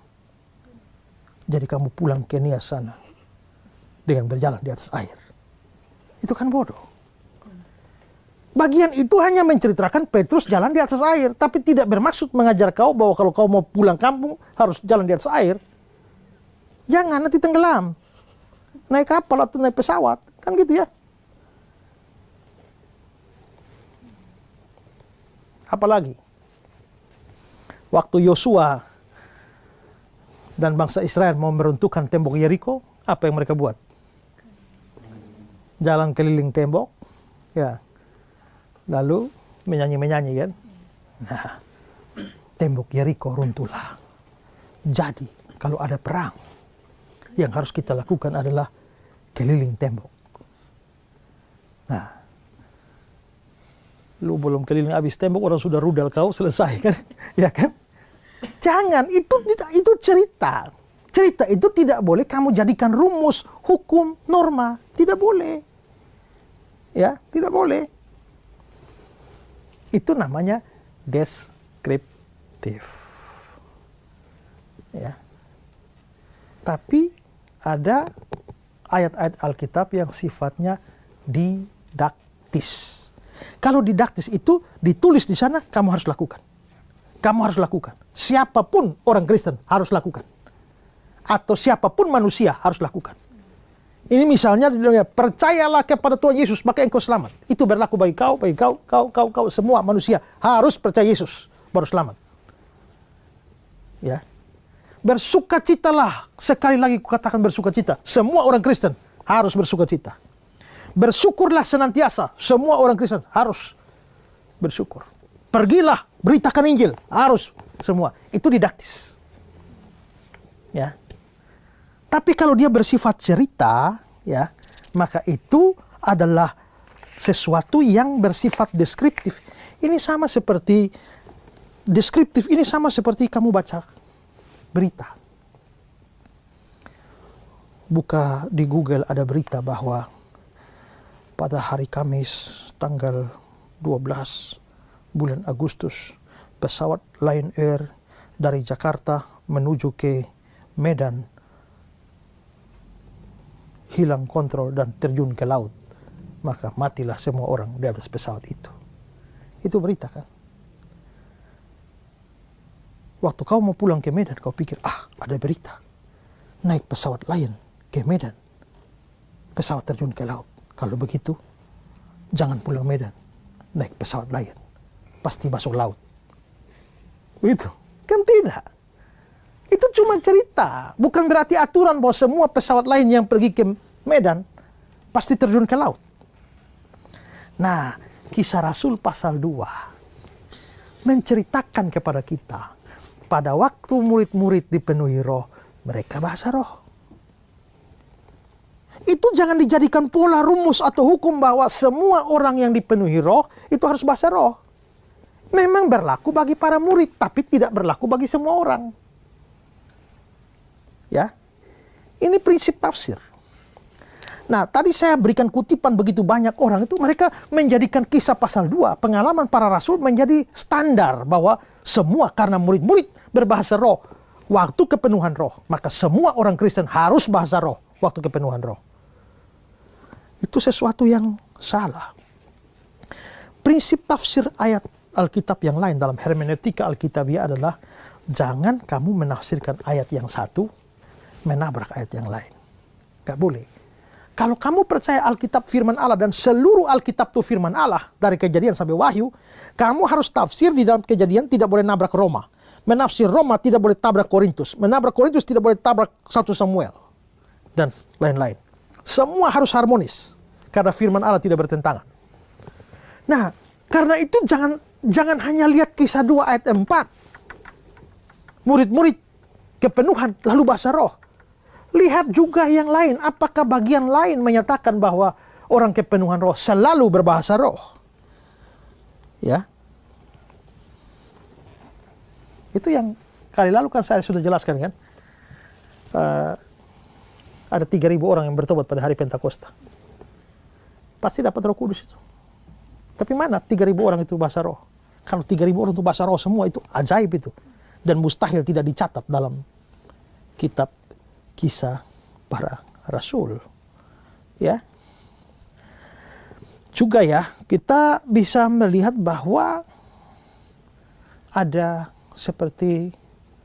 Speaker 1: Jadi kamu pulang ke Nia sana dengan berjalan di atas air. Itu kan bodoh. Bagian itu hanya menceritakan Petrus jalan di atas air, tapi tidak bermaksud mengajar kau bahwa kalau kau mau pulang kampung harus jalan di atas air. Jangan, nanti tenggelam. Naik kapal atau naik pesawat, kan gitu ya. Apalagi waktu Yosua dan bangsa Israel mau meruntuhkan tembok Yeriko, apa yang mereka buat? Jalan keliling tembok, ya. Lalu menyanyi-menyanyi kan. Nah, tembok Yeriko runtuhlah. Jadi, kalau ada perang, yang harus kita lakukan adalah keliling tembok. Nah, lu belum keliling habis tembok, orang sudah rudal kau, selesai kan? Ya kan? Jangan, itu cerita. Cerita itu tidak boleh kamu jadikan rumus, hukum, norma. Tidak boleh. Ya, tidak boleh. Itu namanya deskriptif. Ya. Tapi ada ayat-ayat Alkitab yang sifatnya didaktis. Kalau didaktis itu ditulis di sana, kamu harus lakukan. Kamu harus lakukan. Siapapun orang Kristen harus lakukan. Atau siapapun manusia harus lakukan. Ini misalnya percayalah kepada Tuhan Yesus maka engkau selamat. Itu berlaku bagi kau, semua manusia harus percaya Yesus baru selamat. Ya. Bersukacitalah, sekali lagi kukatakan bersukacita. Semua orang Kristen harus bersukacita. Bersyukurlah senantiasa, semua orang Kristen harus bersyukur. Pergilah, beritakan Injil, harus semua. Itu didaktis. Ya. Tapi kalau dia bersifat cerita, ya, maka itu adalah sesuatu yang bersifat deskriptif. Ini sama seperti deskriptif, ini sama seperti kamu baca berita. Buka di Google ada berita bahwa pada hari Kamis tanggal 12 bulan Agustus pesawat Lion Air dari Jakarta menuju ke Medan hilang kontrol dan terjun ke laut, maka matilah semua orang di atas pesawat itu. Itu berita kan? Waktu kau mau pulang ke Medan, kau pikir, ada berita. Naik pesawat Lion ke Medan, pesawat terjun ke laut. Kalau begitu, jangan pulang Medan, naik pesawat Lion. Pasti masuk laut. Begitu? Kan tidak. Itu cuma cerita, bukan berarti aturan bahwa semua pesawat lain yang pergi ke Medan pasti terjun ke laut. Nah, Kisah Rasul pasal 2 menceritakan kepada kita, pada waktu murid-murid dipenuhi roh, mereka bahasa roh. Itu jangan dijadikan pola, rumus, atau hukum bahwa semua orang yang dipenuhi roh itu harus bahasa roh. Memang berlaku bagi para murid, tapi tidak berlaku bagi semua orang. Ya, ini prinsip tafsir. Nah, tadi saya berikan kutipan begitu banyak orang itu, mereka menjadikan Kisah pasal 2, pengalaman para rasul menjadi standar bahwa semua karena murid-murid berbahasa roh waktu kepenuhan roh, maka semua orang Kristen harus bahasa roh waktu kepenuhan roh. itu sesuatu yang salah. Prinsip tafsir ayat Alkitab yang lain dalam hermeneutika Alkitabiah adalah jangan kamu menafsirkan ayat yang satu menabrak ayat yang lain. Gak boleh. Kalau kamu percaya Alkitab firman Allah dan seluruh Alkitab itu firman Allah dari Kejadian sampai Wahyu, kamu harus tafsir di dalam Kejadian tidak boleh nabrak Roma. Menafsir Roma tidak boleh tabrak Korintus. Menabrak Korintus tidak boleh tabrak 1 Samuel. Dan lain-lain. Semua harus harmonis. Karena firman Allah tidak bertentangan. Nah, karena itu jangan hanya lihat Kisah 2 ayat 4. Murid-murid kepenuhan lalu bahasa roh. Lihat juga yang lain, apakah bagian lain menyatakan bahwa orang kepenuhan roh selalu berbahasa roh. Ya. Itu yang kali lalu kan saya sudah jelaskan kan. Ada 3.000 orang yang bertobat pada hari Pentakosta. Pasti dapat Roh Kudus itu. Tapi mana 3.000 orang itu bahasa roh? Kalau 3.000 orang itu bahasa roh semua itu ajaib itu. Dan mustahil tidak dicatat dalam kitab Kisah para Rasul. Ya. Juga ya, kita bisa melihat bahwa ada seperti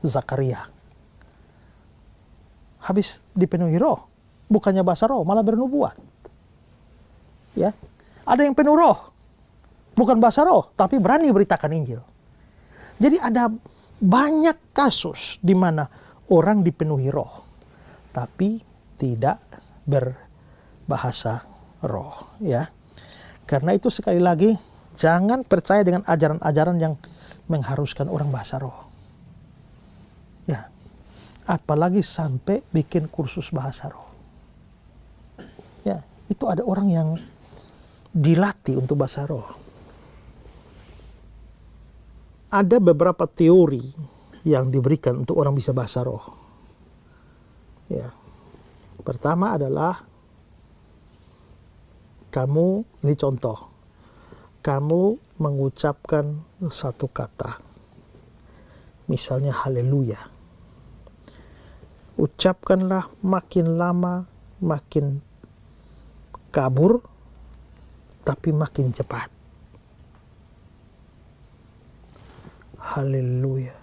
Speaker 1: Zakaria. Habis dipenuhi roh, bukannya bahasa roh, malah bernubuat. Ya. Ada yang penuh roh, bukan bahasa roh, tapi berani beritakan Injil. Jadi ada banyak kasus di mana orang dipenuhi roh, tapi tidak berbahasa roh, ya. Karena itu sekali lagi jangan percaya dengan ajaran-ajaran yang mengharuskan orang bahasa roh. Ya. Apalagi sampai bikin kursus bahasa roh. Ya, itu ada orang yang dilatih untuk bahasa roh. Ada beberapa teori yang diberikan untuk orang bisa bahasa roh. Ya. Pertama adalah kamu, ini contoh, kamu mengucapkan satu kata, misalnya haleluya. Ucapkanlah makin lama makin kabur, tapi makin cepat. Haleluya.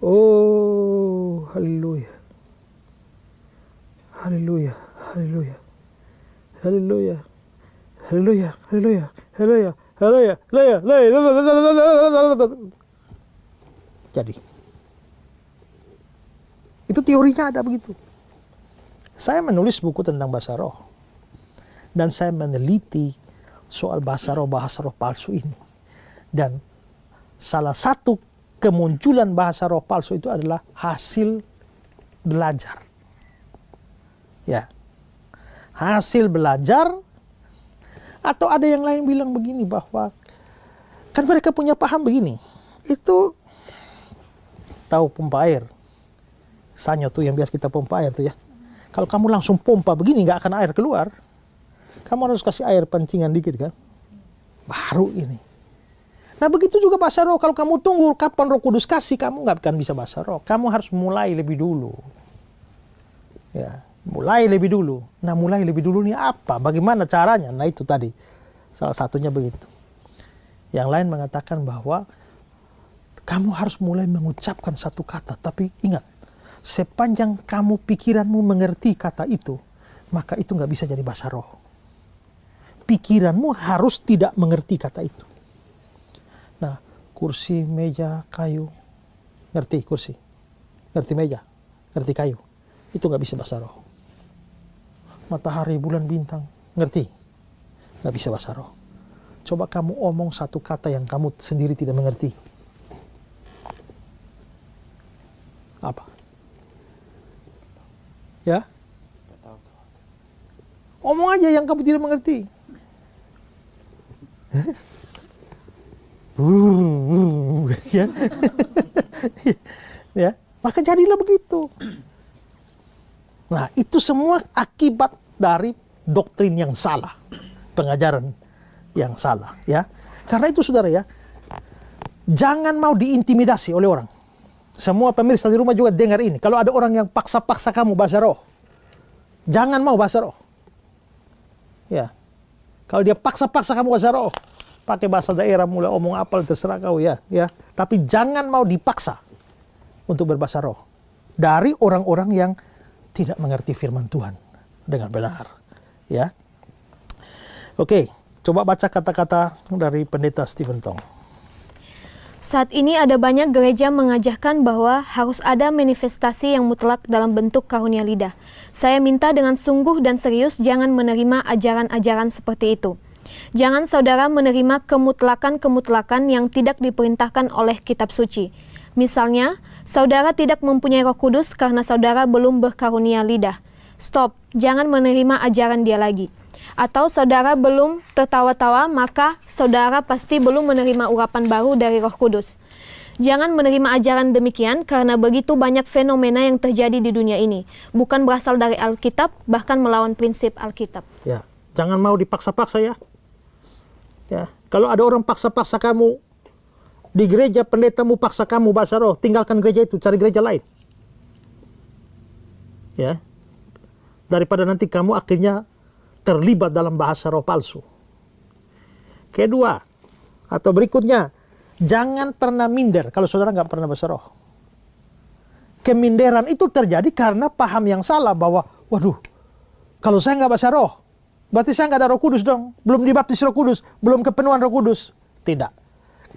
Speaker 1: Oh, haleluya. Haleluya, haleluya. Haleluya. Haleluya, haleluya, haleluya, haleluya, haleluya. Jadi, itu teorinya ada begitu. Saya menulis buku tentang bahasa roh. Dan saya meneliti soal bahasa roh palsu ini. Dan salah satu kemunculan bahasa roh palsu itu adalah hasil belajar. Ya. Hasil belajar, atau ada yang lain bilang begini bahwa kan mereka punya paham begini. Itu tahu pompa air. Sanyo tuh yang biasa kita pompa air tuh ya. Kalau kamu langsung pompa begini nggak akan air keluar. Kamu harus kasih air pancingan dikit kan. Baru ini. Nah begitu juga bahasa roh. Kalau kamu tunggu kapan Roh Kudus kasih, kamu nggak akan bisa bahasa roh. Kamu harus mulai lebih dulu. Ya, mulai lebih dulu. Nah mulai lebih dulu ini apa? Bagaimana caranya? Nah itu tadi. Salah satunya begitu. Yang lain mengatakan bahwa kamu harus mulai mengucapkan satu kata. Tapi ingat, sepanjang kamu pikiranmu mengerti kata itu, maka itu nggak bisa jadi bahasa roh. Pikiranmu harus tidak mengerti kata itu. Nah, kursi, meja, kayu, ngerti kursi, ngerti meja, ngerti kayu, itu nggak bisa bahasa roh. Matahari, bulan, bintang, ngerti, nggak bisa bahasa roh. Coba kamu omong satu kata yang kamu sendiri tidak mengerti. Apa? Ya? Omong aja yang kamu tidak mengerti. Ya. Ya, maka jadilah begitu. Nah, itu semua akibat dari doktrin yang salah, pengajaran yang salah, ya. Karena itu saudara ya, jangan mau diintimidasi oleh orang. Semua pemirsa di rumah juga dengar ini. Kalau ada orang yang paksa-paksa kamu bahasa roh, jangan mau bahasa roh. Ya. Kalau dia paksa-paksa kamu bahasa roh, pakai bahasa daerah, mulai omong apa terserah kau ya. Tapi jangan mau dipaksa untuk berbahasa roh dari orang-orang yang tidak mengerti firman Tuhan dengan benar. Ya. Oke, coba baca kata-kata dari Pendeta Stephen Tong.
Speaker 2: Saat ini ada banyak gereja mengajarkan bahwa harus ada manifestasi yang mutlak dalam bentuk karunia lidah. Saya minta dengan sungguh dan serius jangan menerima ajaran-ajaran seperti itu. Jangan saudara menerima kemutlakan-kemutlakan yang tidak diperintahkan oleh kitab suci. Misalnya, saudara tidak mempunyai Roh Kudus karena saudara belum berkarunia lidah. Stop, jangan menerima ajaran dia lagi. Atau saudara belum tertawa-tawa, maka saudara pasti belum menerima urapan baru dari Roh Kudus. Jangan menerima ajaran demikian karena begitu banyak fenomena yang terjadi di dunia ini. Bukan berasal dari Alkitab, bahkan melawan prinsip Alkitab.
Speaker 1: Ya, jangan mau dipaksa-paksa ya. Ya, kalau ada orang paksa-paksa kamu di gereja, pendetamu paksa kamu bahasa roh, tinggalkan gereja itu, cari gereja lain. Ya. Daripada nanti kamu akhirnya terlibat dalam bahasa roh palsu. Kedua, atau berikutnya, jangan pernah minder kalau saudara nggak pernah bahasa roh. Keminderan itu terjadi karena paham yang salah bahwa, waduh, kalau saya nggak bahasa roh, berarti saya nggak ada Roh Kudus dong, belum dibaptis Roh Kudus, belum kepenuhan Roh Kudus. Tidak.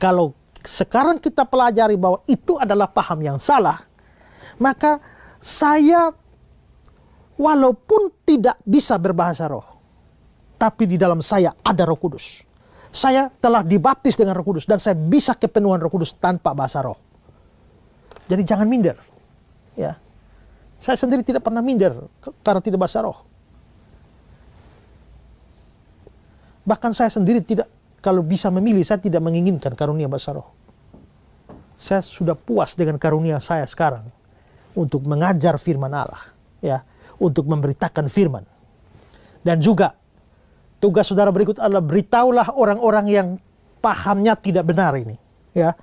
Speaker 1: Kalau sekarang kita pelajari bahwa itu adalah paham yang salah, maka saya walaupun tidak bisa berbahasa roh, tapi di dalam saya ada Roh Kudus. Saya telah dibaptis dengan Roh Kudus dan saya bisa kepenuhan Roh Kudus tanpa bahasa roh. Jadi jangan minder. Ya. Saya sendiri tidak pernah minder karena tidak bahasa roh. Bahkan saya sendiri tidak, kalau bisa memilih, saya tidak menginginkan karunia bahasa roh. Saya sudah puas dengan karunia saya sekarang untuk mengajar firman Allah, ya, untuk memberitakan firman. Dan juga tugas saudara berikut adalah beritahulah orang-orang yang pahamnya tidak benar ini. Ya.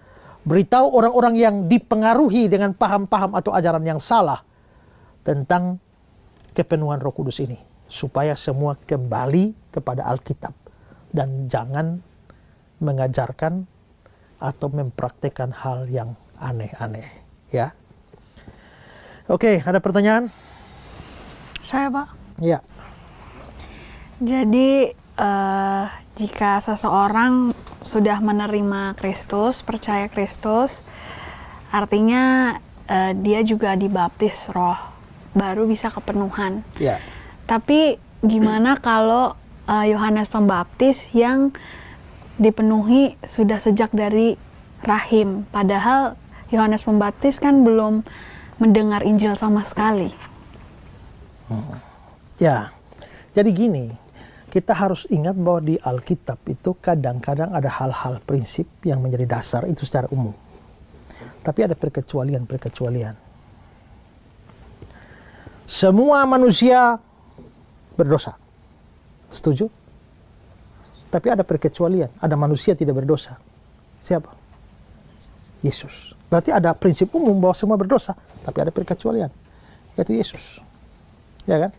Speaker 1: Beritahu orang-orang yang dipengaruhi dengan paham-paham atau ajaran yang salah tentang kepenuhan Roh Kudus ini. Supaya semua kembali kepada Alkitab. Dan jangan mengajarkan atau mempraktekkan hal yang aneh-aneh. Ya. Oke, ada pertanyaan?
Speaker 3: Saya, Pak.
Speaker 1: Ya.
Speaker 3: Jadi, jika seseorang sudah menerima Kristus, percaya Kristus, artinya dia juga dibaptis roh, baru bisa kepenuhan.
Speaker 1: Ya.
Speaker 3: Tapi gimana kalau Yohanes Pembaptis yang dipenuhi sudah sejak dari rahim, padahal Yohanes Pembaptis kan belum mendengar Injil sama sekali.
Speaker 1: Ya, jadi gini, kita harus ingat bahwa di Alkitab itu kadang-kadang ada hal-hal prinsip yang menjadi dasar itu secara umum. Tapi ada perkecualian-perkecualian. Semua manusia berdosa. Setuju? Tapi ada perkecualian. Ada manusia tidak berdosa. Siapa? Yesus. Berarti ada prinsip umum bahwa semua berdosa. Tapi ada perkecualian. Yaitu Yesus. Ya kan?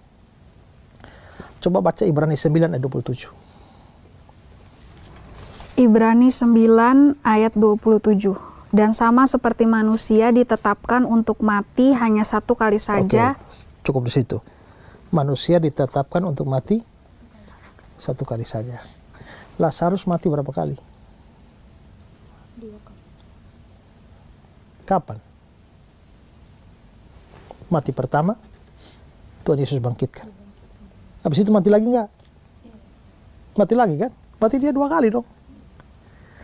Speaker 1: Coba baca Ibrani 9 ayat 27.
Speaker 3: Ibrani 9 ayat 27. Dan sama seperti manusia ditetapkan untuk mati hanya satu kali saja.
Speaker 1: Oke, cukup di situ. Manusia ditetapkan untuk mati satu kali saja. Lazarus mati berapa kali?
Speaker 2: 2 kali.
Speaker 1: Kapan? Mati pertama, Tuhan Yesus bangkitkan. Habis itu mati lagi enggak? Mati lagi kan? Berarti dia 2 kali dong.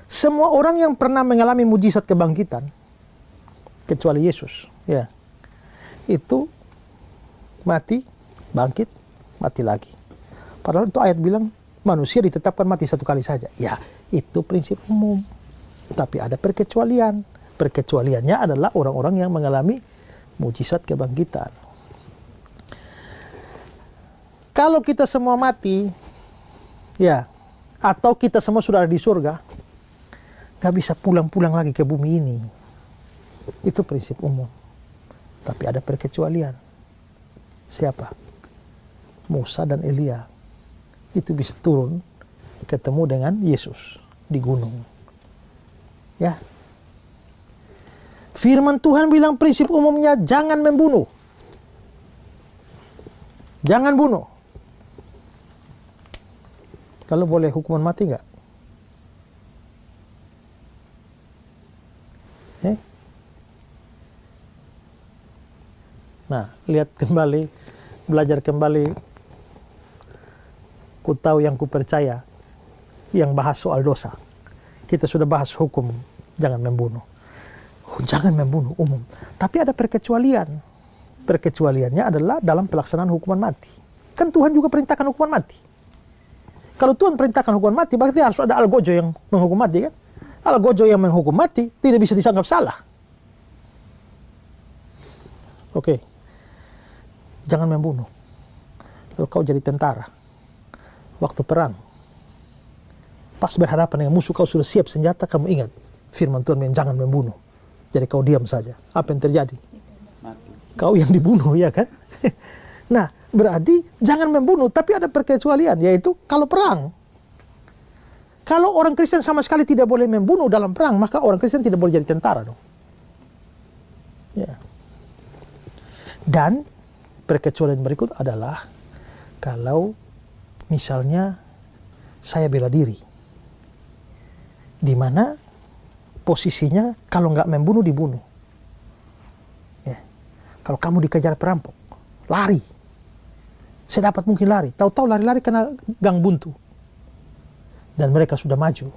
Speaker 1: Semua orang yang pernah mengalami mujizat kebangkitan, kecuali Yesus, ya, itu mati, bangkit, mati lagi. Padahal itu ayat bilang manusia ditetapkan mati satu kali saja. Ya, itu prinsip umum. Tapi ada perkecualian. Perkecualiannya adalah orang-orang yang mengalami mujizat kebangkitan. Kalau kita semua mati, ya, atau kita semua sudah ada di surga, gak bisa pulang-pulang lagi ke bumi ini. Itu prinsip umum. Tapi ada perkecualian. Siapa? Musa dan Elia. itu bisa turun ketemu dengan Yesus di gunung. Ya. Firman Tuhan bilang prinsip umumnya jangan membunuh. Jangan bunuh. Lalu boleh hukuman mati nggak? Nah, lihat kembali, belajar kembali. Ku tahu yang ku percaya, yang bahas soal dosa. Kita sudah bahas hukum, jangan membunuh. Jangan membunuh umum. Tapi ada perkecualian. Perkecualiannya adalah dalam pelaksanaan hukuman mati. Kan Tuhan juga perintahkan hukuman mati. Kalau Tuhan perintahkan hukuman mati, berarti harus ada algojo yang menghukum mati kan? Algojo yang menghukum mati tidak bisa dianggap salah. Oke. Jangan membunuh. Kalau kau jadi tentara, waktu perang, pas berhadapan dengan musuh, kau sudah siap senjata, kamu ingat firman Tuhan yang jangan membunuh. Jadi kau diam saja. Apa yang terjadi? Mati. Kau yang dibunuh, ya kan? Nah, berarti jangan membunuh, tapi ada perkecualian, yaitu kalau perang. Kalau orang Kristen sama sekali tidak boleh membunuh dalam perang, maka orang Kristen tidak boleh jadi tentara dong. Ya. Dan perkecualian berikut adalah kalau misalnya saya bela diri, di mana posisinya kalau nggak membunuh dibunuh. Ya. Kalau kamu dikejar perampok, lari, sedapat mungkin lari. Tahu-tahu lari-lari kena gang buntu, dan mereka sudah maju.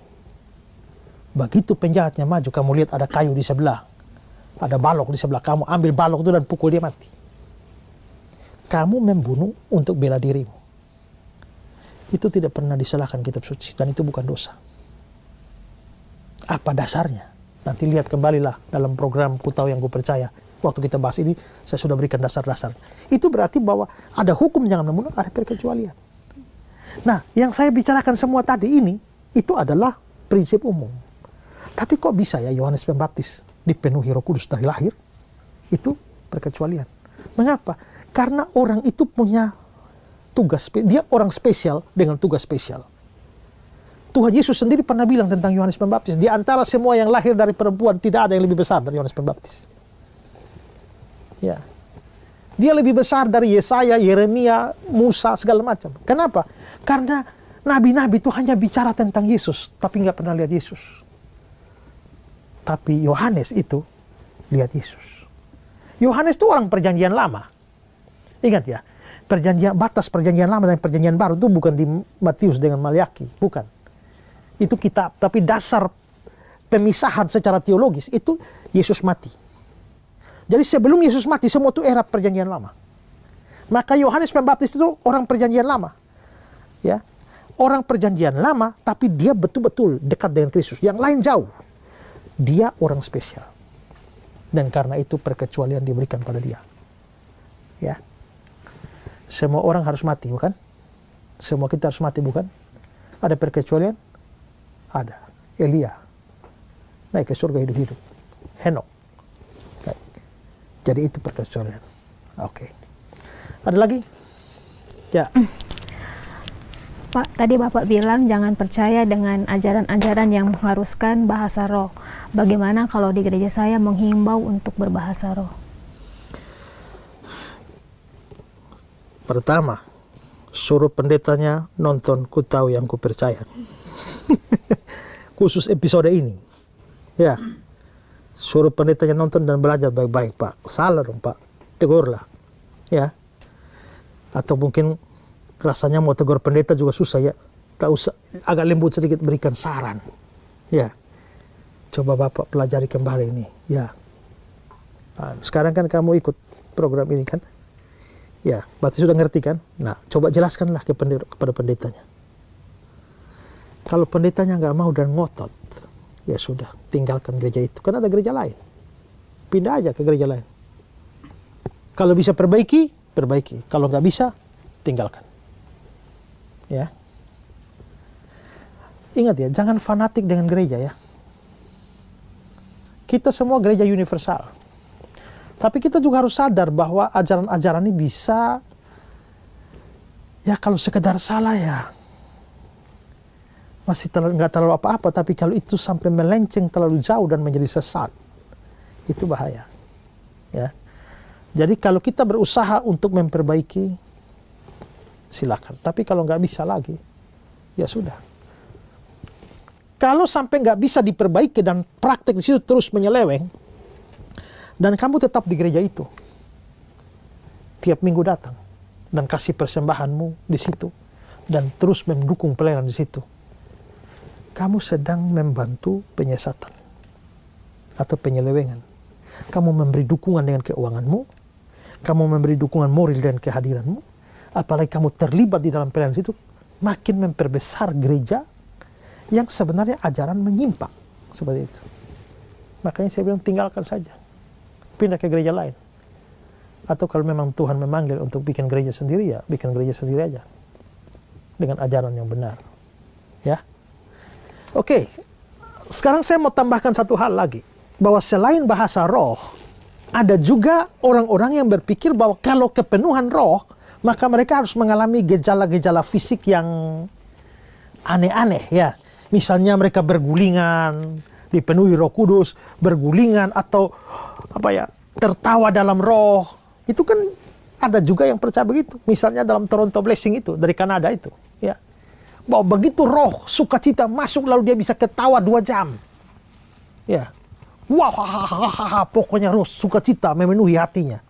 Speaker 1: Begitu penjahatnya maju, kamu lihat ada kayu di sebelah, ada balok di sebelah, kamu ambil balok itu dan pukul dia mati. Kamu membunuh untuk bela dirimu. Itu tidak pernah disalahkan kitab suci, dan itu bukan dosa. Apa dasarnya? Nanti lihat kembalilah dalam program Ku Tahu Yang Ku Percaya. Waktu kita bahas ini, saya sudah berikan dasar-dasar. Itu berarti bahwa ada hukum jangan membunuh, ada perkecualian. Nah, yang saya bicarakan semua tadi ini, itu adalah prinsip umum. Tapi kok bisa ya Yohanes Pembaptis dipenuhi Roh Kudus dari lahir? Itu perkecualian. Mengapa? Karena orang itu punya tugas, dia orang spesial dengan tugas spesial. Tuhan Yesus sendiri pernah bilang tentang Yohanes Pembaptis, di antara semua yang lahir dari perempuan, tidak ada yang lebih besar dari Yohanes Pembaptis. Ya. Dia lebih besar dari Yesaya, Yeremia, Musa, segala macam. Kenapa? Karena nabi-nabi itu hanya bicara tentang Yesus, tapi nggak pernah lihat Yesus. Tapi Yohanes itu lihat Yesus. Yohanes itu orang perjanjian lama. Ingat ya, batas perjanjian lama dan perjanjian baru itu bukan di Matius dengan Maliaki, bukan. Itu kitab, tapi dasar pemisahan secara teologis itu Yesus mati. Jadi sebelum Yesus mati, semua itu era perjanjian lama. Maka Yohanes Pembaptis itu orang perjanjian lama. Ya, orang perjanjian lama, tapi dia betul-betul dekat dengan Kristus. Yang lain jauh. Dia orang spesial. Dan karena itu perkecualian diberikan pada dia. Ya. Semua orang harus mati, bukan? Semua kita harus mati, bukan? Ada perkecualian? Ada. Elia naik ke surga hidup-hidup. Henok. Naik. Jadi itu perkecualian. Oke. Ada lagi? Ya.
Speaker 2: Pak, tadi Bapak bilang jangan percaya dengan ajaran-ajaran yang mengharuskan bahasa roh. Bagaimana kalau di gereja saya menghimbau untuk berbahasa roh?
Speaker 1: Pertama, suruh pendetanya nonton Ku Tahu Yang Ku Percaya. Khusus episode ini. Ya. Suruh pendetanya nonton dan belajar baik-baik, Pak. Salah dong, Pak. Tegurlah. Ya. Atau mungkin rasanya mau tegur pendeta juga susah ya. Tak usah, agak lembut sedikit berikan saran. Ya. Coba Bapak pelajari kembali ini. Ya. Nah, sekarang kan kamu ikut program ini kan? Ya, berarti sudah ngerti kan? Nah, coba jelaskanlah kepada pendetanya. Kalau pendetanya nggak mau dan ngotot, ya sudah, tinggalkan gereja itu. Kan ada gereja lain. Pindah aja ke gereja lain. Kalau bisa perbaiki, perbaiki. Kalau nggak bisa, tinggalkan. Ya. Ingat ya, jangan fanatik dengan gereja ya. Kita semua gereja universal. Tapi kita juga harus sadar bahwa ajaran-ajaran ini bisa, ya kalau sekedar salah ya, masih nggak terlalu apa-apa, tapi kalau itu sampai melenceng terlalu jauh dan menjadi sesat, itu bahaya. Ya. Jadi kalau kita berusaha untuk memperbaiki, silakan. Tapi kalau nggak bisa lagi, ya sudah. Kalau sampai nggak bisa diperbaiki dan praktek di situ terus menyeleweng, dan kamu tetap di gereja itu, tiap minggu datang dan kasih persembahanmu di situ, dan terus mendukung pelayanan di situ, kamu sedang membantu penyesatan atau penyelewengan. Kamu memberi dukungan dengan keuanganmu, kamu memberi dukungan moral dan kehadiranmu, apalagi kamu terlibat di dalam pelayanan itu, makin memperbesar gereja yang sebenarnya ajaran menyimpang seperti itu. Makanya saya bilang tinggalkan saja, pindah ke gereja lain. Atau kalau memang Tuhan memanggil untuk bikin gereja sendiri, ya bikin gereja sendiri aja dengan ajaran yang benar. Ya, oke. Sekarang saya mau tambahkan satu hal lagi, bahwa selain bahasa roh, ada juga orang-orang yang berpikir bahwa kalau kepenuhan roh, maka mereka harus mengalami gejala-gejala fisik yang aneh-aneh, ya. Misalnya mereka bergulingan, dipenuhi Roh Kudus, bergulingan atau tertawa dalam roh. Itu kan ada juga yang percaya begitu. Misalnya dalam Toronto Blessing itu, dari Kanada itu, ya. Bahwa begitu roh sukacita masuk, lalu dia bisa ketawa 2 jam. Ya. Wah, pokoknya roh sukacita memenuhi hatinya.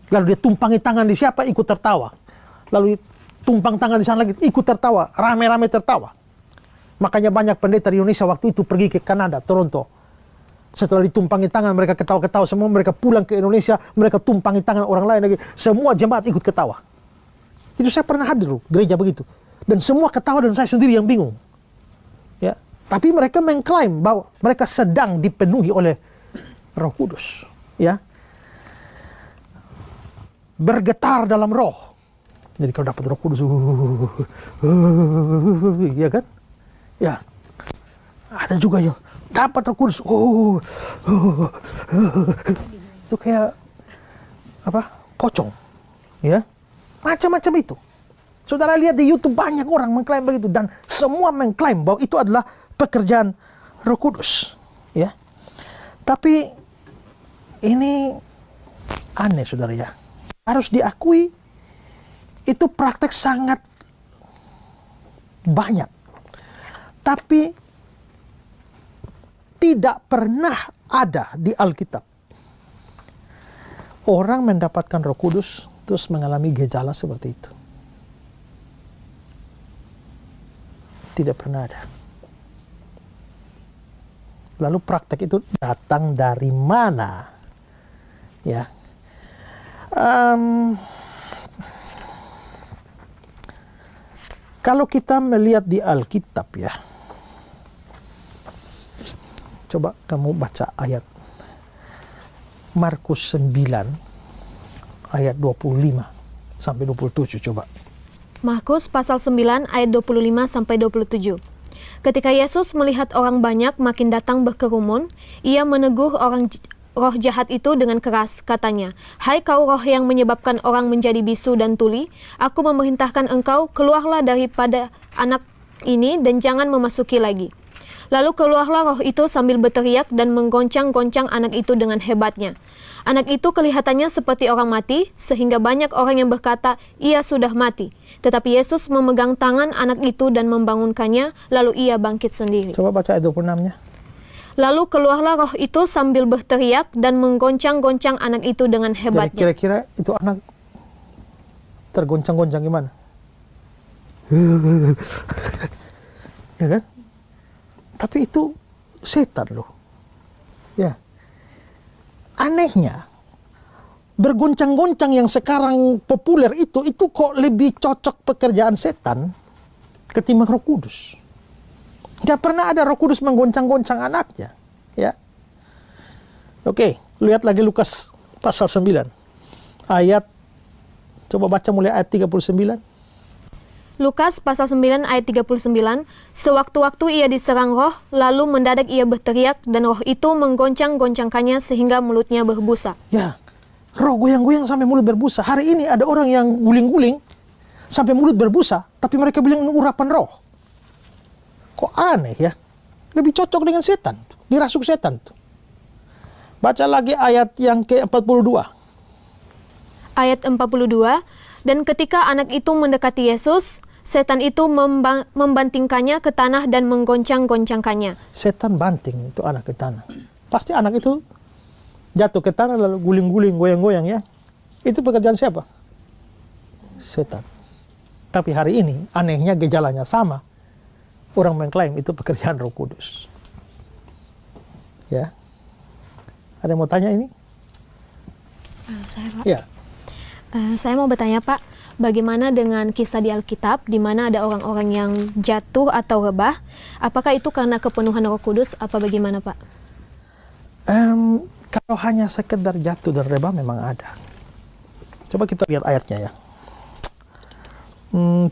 Speaker 1: Lalu dia tumpangi tangan di siapa, ikut tertawa. Lalu tumpang tangan di sana lagi, ikut tertawa, rame-rame tertawa. Makanya banyak pendeta di Indonesia waktu itu pergi ke Kanada, Toronto. Setelah ditumpangi tangan, mereka ketawa-ketawa semua, mereka pulang ke Indonesia, mereka tumpangi tangan orang lain lagi. Semua jemaat ikut ketawa. Itu saya pernah hadir loh, gereja begitu. Dan semua ketawa dan saya sendiri yang bingung. Ya. Tapi mereka mengklaim bahwa mereka sedang dipenuhi oleh Roh Kudus, ya. Bergetar dalam roh. Jadi kalau dapat Roh Kudus, ya kan? Ya. Ada juga yang dapat Roh Kudus, itu kayak pocong, ya. Macam-macam itu. Saudara lihat di YouTube banyak orang mengklaim begitu, dan semua mengklaim bahwa itu adalah pekerjaan Roh Kudus, ya. Tapi ini aneh, saudara, ya. Harus diakui itu praktek sangat banyak. Tapi tidak pernah ada di Alkitab orang mendapatkan Roh Kudus terus mengalami gejala seperti itu. Tidak pernah ada. Lalu praktek itu datang dari mana? Ya. Kalau kita melihat di Alkitab, ya. Coba kamu baca ayat Markus 9 ayat 25 sampai 27, coba.
Speaker 2: Markus pasal 9 ayat 25 sampai 27. Ketika Yesus melihat orang banyak makin datang berkerumun, ia menegur roh jahat itu dengan keras, katanya, "Hai kau roh yang menyebabkan orang menjadi bisu dan tuli, aku memerintahkan engkau, keluarlah daripada anak ini dan jangan memasuki lagi." Lalu keluarlah roh itu sambil berteriak dan menggoncang-goncang anak itu dengan hebatnya. Anak itu kelihatannya seperti orang mati, sehingga banyak orang yang berkata, ia sudah mati. Tetapi Yesus memegang tangan anak itu dan membangunkannya, lalu ia bangkit sendiri.
Speaker 1: Coba baca ayat 26-nya.
Speaker 2: Lalu keluarlah roh itu sambil berteriak dan menggoncang-goncang anak itu dengan hebatnya.
Speaker 1: Jadi kira-kira itu anak tergoncang-goncang gimana? Ya kan? Tapi itu setan loh. Ya. Anehnya, bergoncang-goncang yang sekarang populer itu kok lebih cocok pekerjaan setan ketimbang Roh Kudus. Tidak pernah ada Roh Kudus menggoncang-goncang anaknya. Ya. Oke, lihat lagi Lukas pasal 9. Coba baca mulai ayat 39.
Speaker 2: Lukas pasal 9 ayat 39, sewaktu-waktu ia diserang roh, lalu mendadak ia berteriak, dan roh itu menggoncang-goncangkannya sehingga mulutnya berbusa.
Speaker 1: Ya, roh goyang-goyang sampai mulut berbusa. Hari ini ada orang yang guling-guling sampai mulut berbusa, tapi mereka bilang urapan roh. Kok aneh ya? Lebih cocok dengan setan, dirasuk setan. Baca lagi ayat yang ke-42.
Speaker 2: Ayat 42, dan ketika anak itu mendekati Yesus, setan itu membantingkannya ke tanah dan menggoncang-goncangkannya.
Speaker 1: Setan banting itu anak ke tanah. Pasti anak itu jatuh ke tanah lalu guling-guling, goyang-goyang ya. Itu pekerjaan siapa? Setan. Tapi hari ini anehnya gejalanya sama. Orang mengklaim itu pekerjaan Roh Kudus. Ya. Ada yang mau tanya ini?
Speaker 2: Saya, Pak.
Speaker 1: Ya.
Speaker 2: Saya mau bertanya, Pak, bagaimana dengan kisah di Alkitab di mana ada orang-orang yang jatuh atau rebah? Apakah itu karena kepenuhan Roh Kudus? Apa bagaimana, Pak?
Speaker 1: Kalau hanya sekedar jatuh dan rebah memang ada. Coba kita lihat ayatnya ya.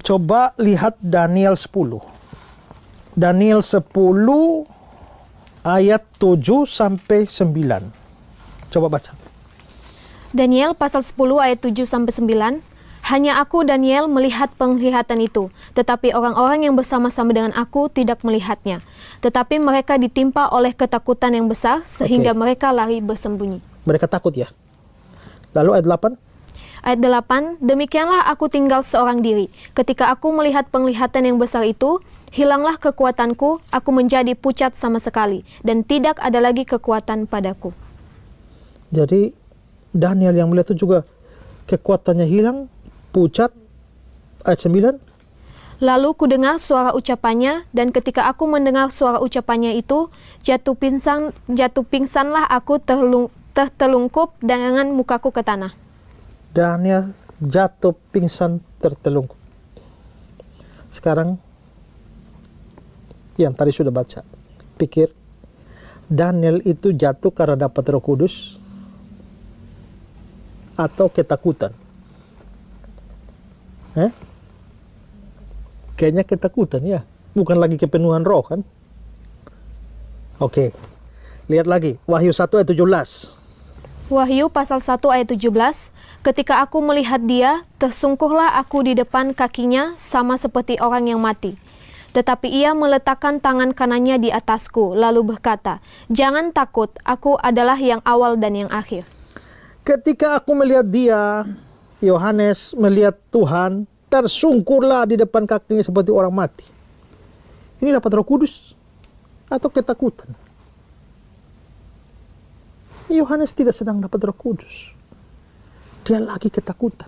Speaker 1: Coba lihat Daniel 10. Daniel 10 ayat 7 sampai 9. Coba baca.
Speaker 2: Daniel pasal 10 ayat 7 sampai 9. Hanya aku Daniel melihat penglihatan itu, tetapi orang-orang yang bersama-sama dengan aku tidak melihatnya. Tetapi mereka ditimpa oleh ketakutan yang besar sehingga mereka lari bersembunyi.
Speaker 1: Mereka takut ya. Lalu ayat 8.
Speaker 2: Ayat 8, demikianlah aku tinggal seorang diri. Ketika aku melihat penglihatan yang besar itu, hilanglah kekuatanku, aku menjadi pucat sama sekali, dan tidak ada lagi kekuatan padaku.
Speaker 1: Jadi Daniel yang melihat itu juga kekuatannya hilang, pucat. Ayat 9.
Speaker 2: Lalu kudengar suara ucapannya, dan ketika aku mendengar suara ucapannya itu, jatuh pingsanlah aku tertelungkup dengan mukaku ke tanah.
Speaker 1: Daniel jatuh pingsan tertelungkup. Sekarang yang tadi sudah baca, pikir Daniel itu jatuh karena dapat Roh Kudus atau ketakutan? Kayaknya ketakutan ya, bukan lagi kepenuhan roh kan? Oke, lihat lagi Wahyu 1 ayat 17.
Speaker 2: Wahyu pasal 1 ayat 17, ketika aku melihat dia, tersungkurlah aku di depan kakinya sama seperti orang yang mati. Tetapi ia meletakkan tangan kanannya di atasku, lalu berkata, jangan takut, aku adalah yang awal dan yang akhir.
Speaker 1: Ketika aku melihat dia, Yohanes melihat Tuhan, tersungkurlah di depan kakinya seperti orang mati. Ini dapat Roh Kudus atau ketakutan? Yohanes tidak sedang dapat Roh Kudus. Dia lagi ketakutan.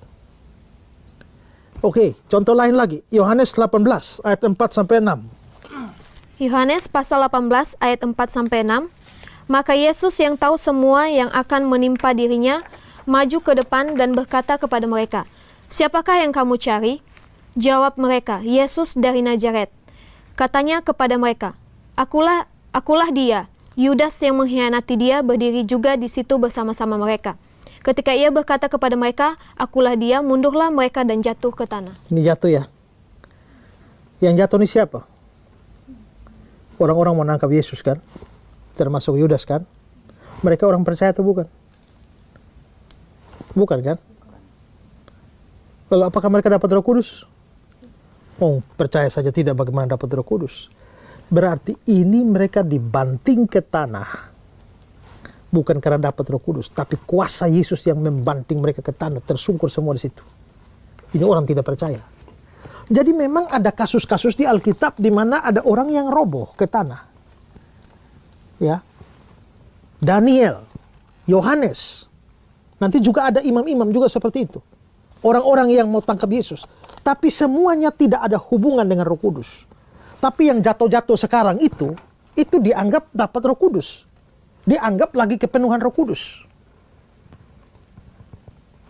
Speaker 1: Oke, contoh lain lagi. Yohanes 18 ayat 4 sampai 6.
Speaker 2: Yohanes pasal 18 ayat 4 sampai 6. Maka Yesus yang tahu semua yang akan menimpa dirinya, maju ke depan dan berkata kepada mereka, siapakah yang kamu cari? Jawab mereka, Yesus dari Nazaret. Katanya kepada mereka, akulah dia. Yudas yang mengkhianati dia berdiri juga di situ bersama-sama mereka. Ketika ia berkata kepada mereka, akulah dia, mundurlah mereka dan jatuh ke tanah.
Speaker 1: Ini jatuh ya. Yang jatuh ini siapa? Orang-orang mau nangkap Yesus kan? Termasuk Yudas kan? Mereka orang percaya atau bukan? Bukan kan? Lalu apakah mereka dapat Roh Kudus? Oh, percaya saja tidak, bagaimana dapat Roh Kudus? Berarti ini mereka dibanting ke tanah. Bukan karena dapat Roh Kudus, tapi kuasa Yesus yang membanting mereka ke tanah, tersungkur semua di situ. Ini orang tidak percaya. Jadi memang ada kasus-kasus di Alkitab di mana ada orang yang roboh ke tanah. Ya. Daniel, Yohanes. Nanti juga ada imam-imam juga seperti itu. Orang-orang yang mau tangkap Yesus. Tapi semuanya tidak ada hubungan dengan Roh Kudus. Tapi yang jatuh-jatuh sekarang itu dianggap dapat Roh Kudus. Dianggap lagi kepenuhan Roh Kudus.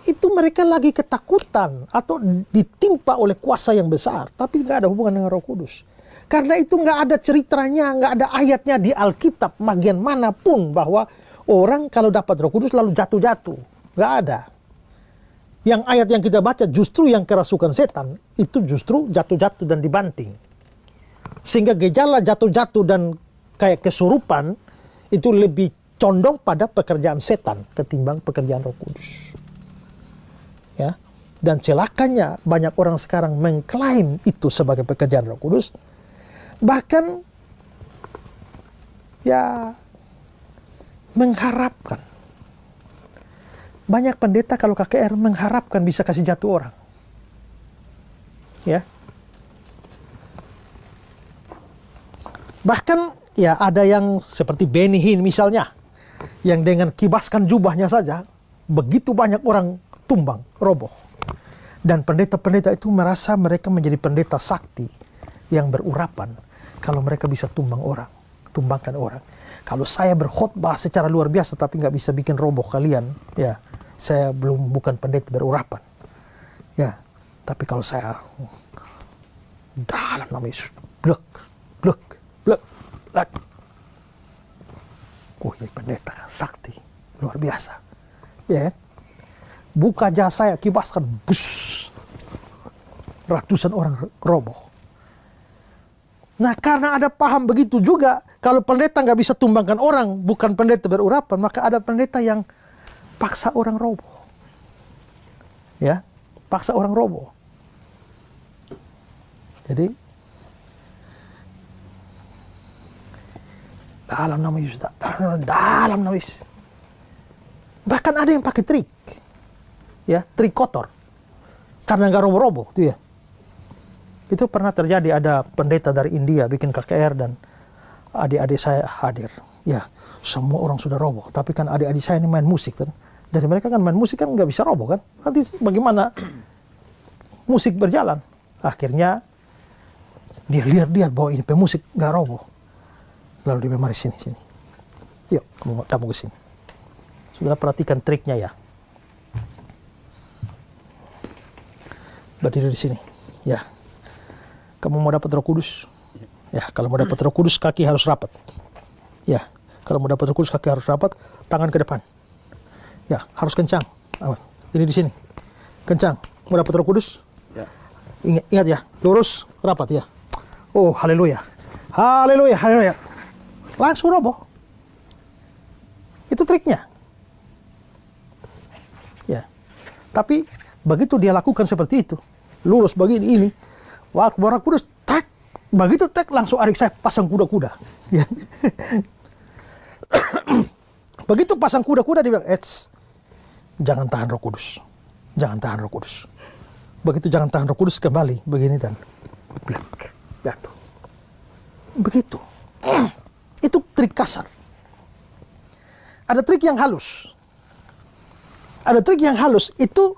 Speaker 1: Itu mereka lagi ketakutan atau ditimpa oleh kuasa yang besar, tapi nggak ada hubungan dengan Roh Kudus. Karena itu nggak ada ceritanya, nggak ada ayatnya di Alkitab bagian manapun bahwa orang kalau dapat Roh Kudus lalu jatuh-jatuh. Nggak ada. Yang ayat yang kita baca justru yang kerasukan setan itu justru jatuh-jatuh dan dibanting. Sehingga gejala jatuh-jatuh dan kayak kesurupan itu lebih condong pada pekerjaan setan ketimbang pekerjaan Roh Kudus. Ya. Dan celakanya banyak orang sekarang mengklaim itu sebagai pekerjaan Roh Kudus, bahkan ya mengharapkan. Banyak pendeta kalau KKR mengharapkan bisa kasih jatuh orang. Ya. Bahkan ya ada yang seperti Benny Hinn misalnya, yang dengan kibaskan jubahnya saja, begitu banyak orang tumbang, roboh. Dan pendeta-pendeta itu merasa mereka menjadi pendeta sakti yang berurapan kalau mereka bisa tumbangkan orang. Kalau saya berkhotbah secara luar biasa tapi nggak bisa bikin roboh kalian, ya saya bukan pendeta berurapan. Ya, tapi kalau saya dalam nama Yesus, blek. Oh, ini pendeta sakti luar biasa. Ya, buka jasa saya kibaskan, bus, ratusan orang roboh. Nah, karena ada paham begitu juga, kalau pendeta nggak bisa tumbangkan orang, bukan pendeta berurapan, maka ada pendeta yang paksa orang roboh. Ya, paksa orang roboh. Jadi, dalam nama Yesus, dalam nama Yesus. Bahkan ada yang pakai trik. Ya, trik kotor. Karena nggak roboh-roboh, itu ya. Itu pernah terjadi, ada pendeta dari India bikin KKR dan adik-adik saya hadir. Ya, semua orang sudah roboh. Tapi kan adik-adik saya ini main musik kan. Jadi mereka kan main musik kan nggak bisa roboh kan. Nanti bagaimana musik berjalan. Akhirnya dia lihat bahwa ini pemusik nggak roboh. Lalu dia mari sini. Yuk, kamu ke sini. Saudara perhatikan triknya ya. Berdiri di sini. Ya. Kamu mau dapat Roh Kudus? Ya, kalau mau dapat Roh Kudus kaki harus rapat. Ya, kalau mau dapat Roh Kudus kaki harus rapat, tangan ke depan. Ya, harus kencang. Ini di sini. Kencang. Mau dapat Roh Kudus? Ya. Ingat ya, lurus, rapat ya. Oh, haleluya. Haleluya. Langsung roboh. Itu triknya. Ya. Tapi begitu dia lakukan seperti itu, lurus begini ini, waktu Roh Kudus, tak, begitu tak langsung adik saya pasang kuda-kuda. Ya. Begitu pasang kuda-kuda dia bilang, jangan tahan Roh Kudus. Jangan tahan Roh Kudus. Begitu jangan tahan Roh Kudus kembali begini dan blek, jatuh. Begitu. Itu trik kasar. Ada trik yang halus. Ada trik yang halus itu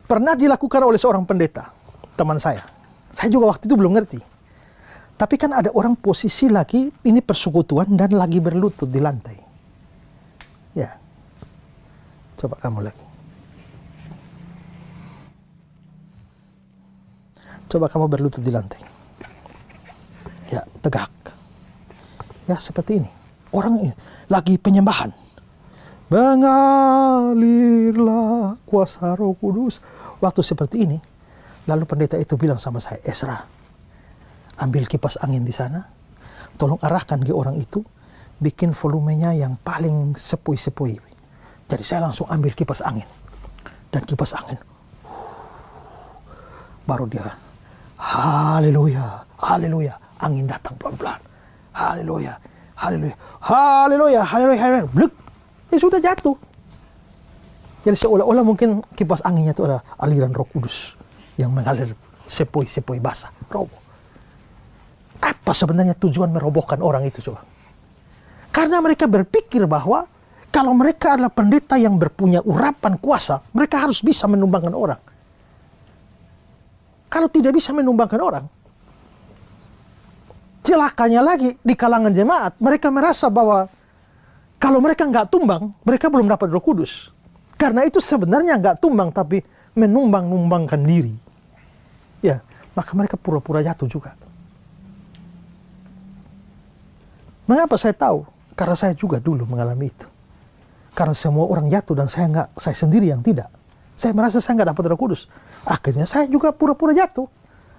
Speaker 1: pernah dilakukan oleh seorang pendeta, teman saya. Saya juga waktu itu belum ngerti. Tapi kan ada orang posisi lagi, ini persekutuan dan lagi berlutut di lantai. Ya. Coba kamu lagi. Coba kamu berlutut di lantai. Ya, tegak. Ya, seperti ini. Orang ini lagi penyembahan. Mengalirlah kuasa Roh Kudus. Waktu seperti ini, lalu pendeta itu bilang sama saya, Ezra, ambil kipas angin di sana, tolong arahkan ke orang itu, bikin volumenya yang paling sepoi-sepoi. Jadi saya langsung ambil kipas angin. Dan kipas angin. Baru dia, haleluya, haleluya. Angin datang pelan-pelan. Haleluya, haleluya, haleluya, haleluya, blek. Ya sudah jatuh. Jadi seolah-olah mungkin kipas anginnya itu ada aliran Roh Kudus yang mengalir sepoi-sepoi basah, roboh. Apa sebenarnya tujuan merobohkan orang itu coba? Karena mereka berpikir bahwa kalau mereka adalah pendeta yang berpunya urapan kuasa, mereka harus bisa menumbangkan orang. Kalau tidak bisa menumbangkan orang, celakanya lagi di kalangan jemaat, mereka merasa bahwa kalau mereka nggak tumbang, mereka belum dapat Roh Kudus. Karena itu sebenarnya nggak tumbang, tapi menumbang-numbangkan diri. Ya, maka mereka pura-pura jatuh juga. Mengapa saya tahu? Karena saya juga dulu mengalami itu. Karena semua orang jatuh dan saya sendiri yang tidak. Saya merasa saya nggak dapat Roh Kudus. Akhirnya saya juga pura-pura jatuh.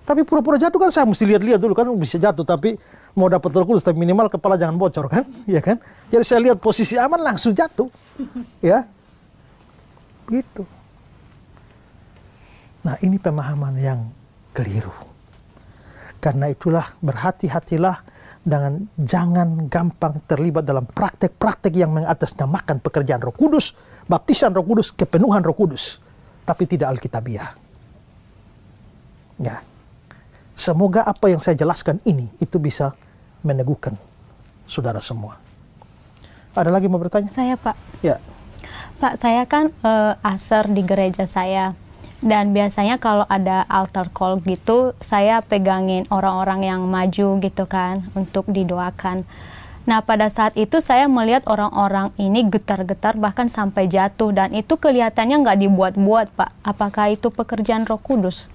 Speaker 1: Tapi pura-pura jatuh kan saya mesti lihat-lihat dulu kan, bisa jatuh tapi mau dapat Roh Kudus, tapi minimal kepala jangan bocor kan, ya kan? Jadi saya lihat posisi aman langsung jatuh, ya, gitu. Nah ini pemahaman yang keliru. Karena itulah berhati-hatilah dengan jangan gampang terlibat dalam praktek-praktek yang mengatasnamakan pekerjaan Roh Kudus, baptisan Roh Kudus, kepenuhan Roh Kudus, tapi tidak alkitabiah. Ya. Semoga apa yang saya jelaskan ini itu bisa meneguhkan saudara semua. Ada lagi mau bertanya?
Speaker 4: Saya, Pak.
Speaker 1: Ya.
Speaker 4: Pak, saya kan aser di gereja saya. Dan biasanya kalau ada altar call gitu, saya pegangin orang-orang yang maju gitu kan, untuk didoakan. Nah, pada saat itu saya melihat orang-orang ini getar-getar bahkan sampai jatuh. Dan itu kelihatannya nggak dibuat-buat, Pak. Apakah itu pekerjaan Roh Kudus?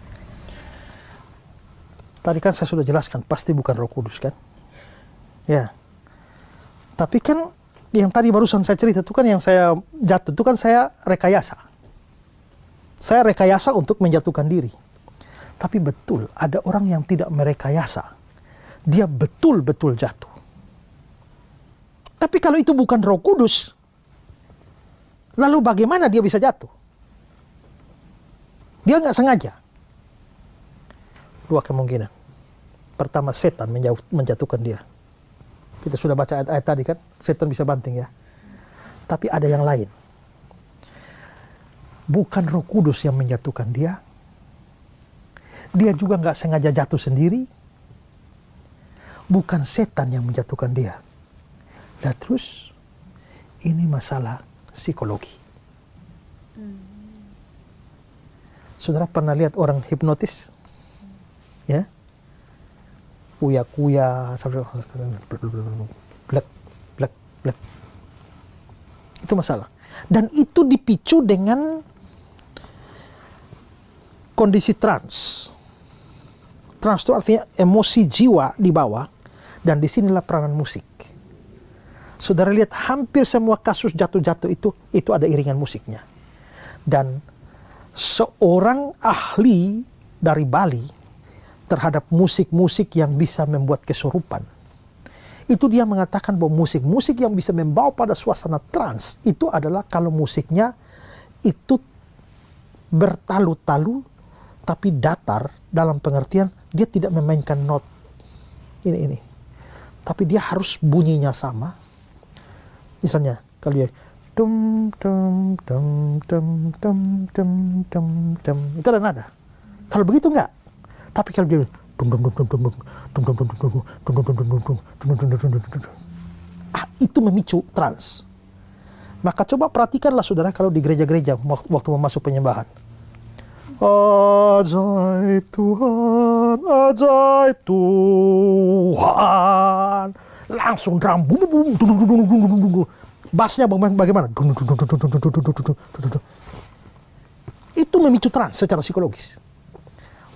Speaker 1: Tadi kan saya sudah jelaskan, pasti bukan Roh Kudus kan? Ya. Tapi kan yang tadi barusan saya cerita itu kan yang saya jatuh itu kan saya rekayasa. Saya rekayasa untuk menjatuhkan diri. Tapi betul ada orang yang tidak merekayasa. Dia betul-betul jatuh. Tapi kalau itu bukan Roh Kudus, lalu bagaimana dia bisa jatuh? Dia nggak sengaja. Dua kemungkinan. Pertama, setan menjatuhkan dia. Kita sudah baca ayat-ayat tadi kan, setan bisa banting ya. Tapi ada yang lain. Bukan Roh Kudus yang menjatuhkan dia. Dia juga nggak sengaja jatuh sendiri. Bukan setan yang menjatuhkan dia. Dan terus, ini masalah psikologi. Saudara pernah lihat orang hipnotis? Ya? Kuya-kuya, blek, blek, blek. Itu masalah. Dan itu dipicu dengan kondisi trans. Trans itu artinya emosi jiwa di bawah, dan disinilah peranan musik. Saudara lihat hampir semua kasus jatuh-jatuh itu ada iringan musiknya. Dan seorang ahli dari Bali terhadap musik-musik yang bisa membuat kesurupan. Itu dia mengatakan bahwa musik-musik yang bisa membawa pada suasana trans itu adalah kalau musiknya itu bertalu-talu tapi datar dalam pengertian dia tidak memainkan not ini. Tapi dia harus bunyinya sama. Misalnya kalau dia dum dum dum dum dum dum dum dum itu ada nada. Kalau begitu enggak. Tapi kalau dia itu memicu trans. Maka coba perhatikanlah saudara kalau di gereja-gereja waktu memasuk penyembahan. Ajaib Tuhan, ajaib Tuhan. Langsung drum, bassnya bagaimana? Itu memicu trans secara psikologis.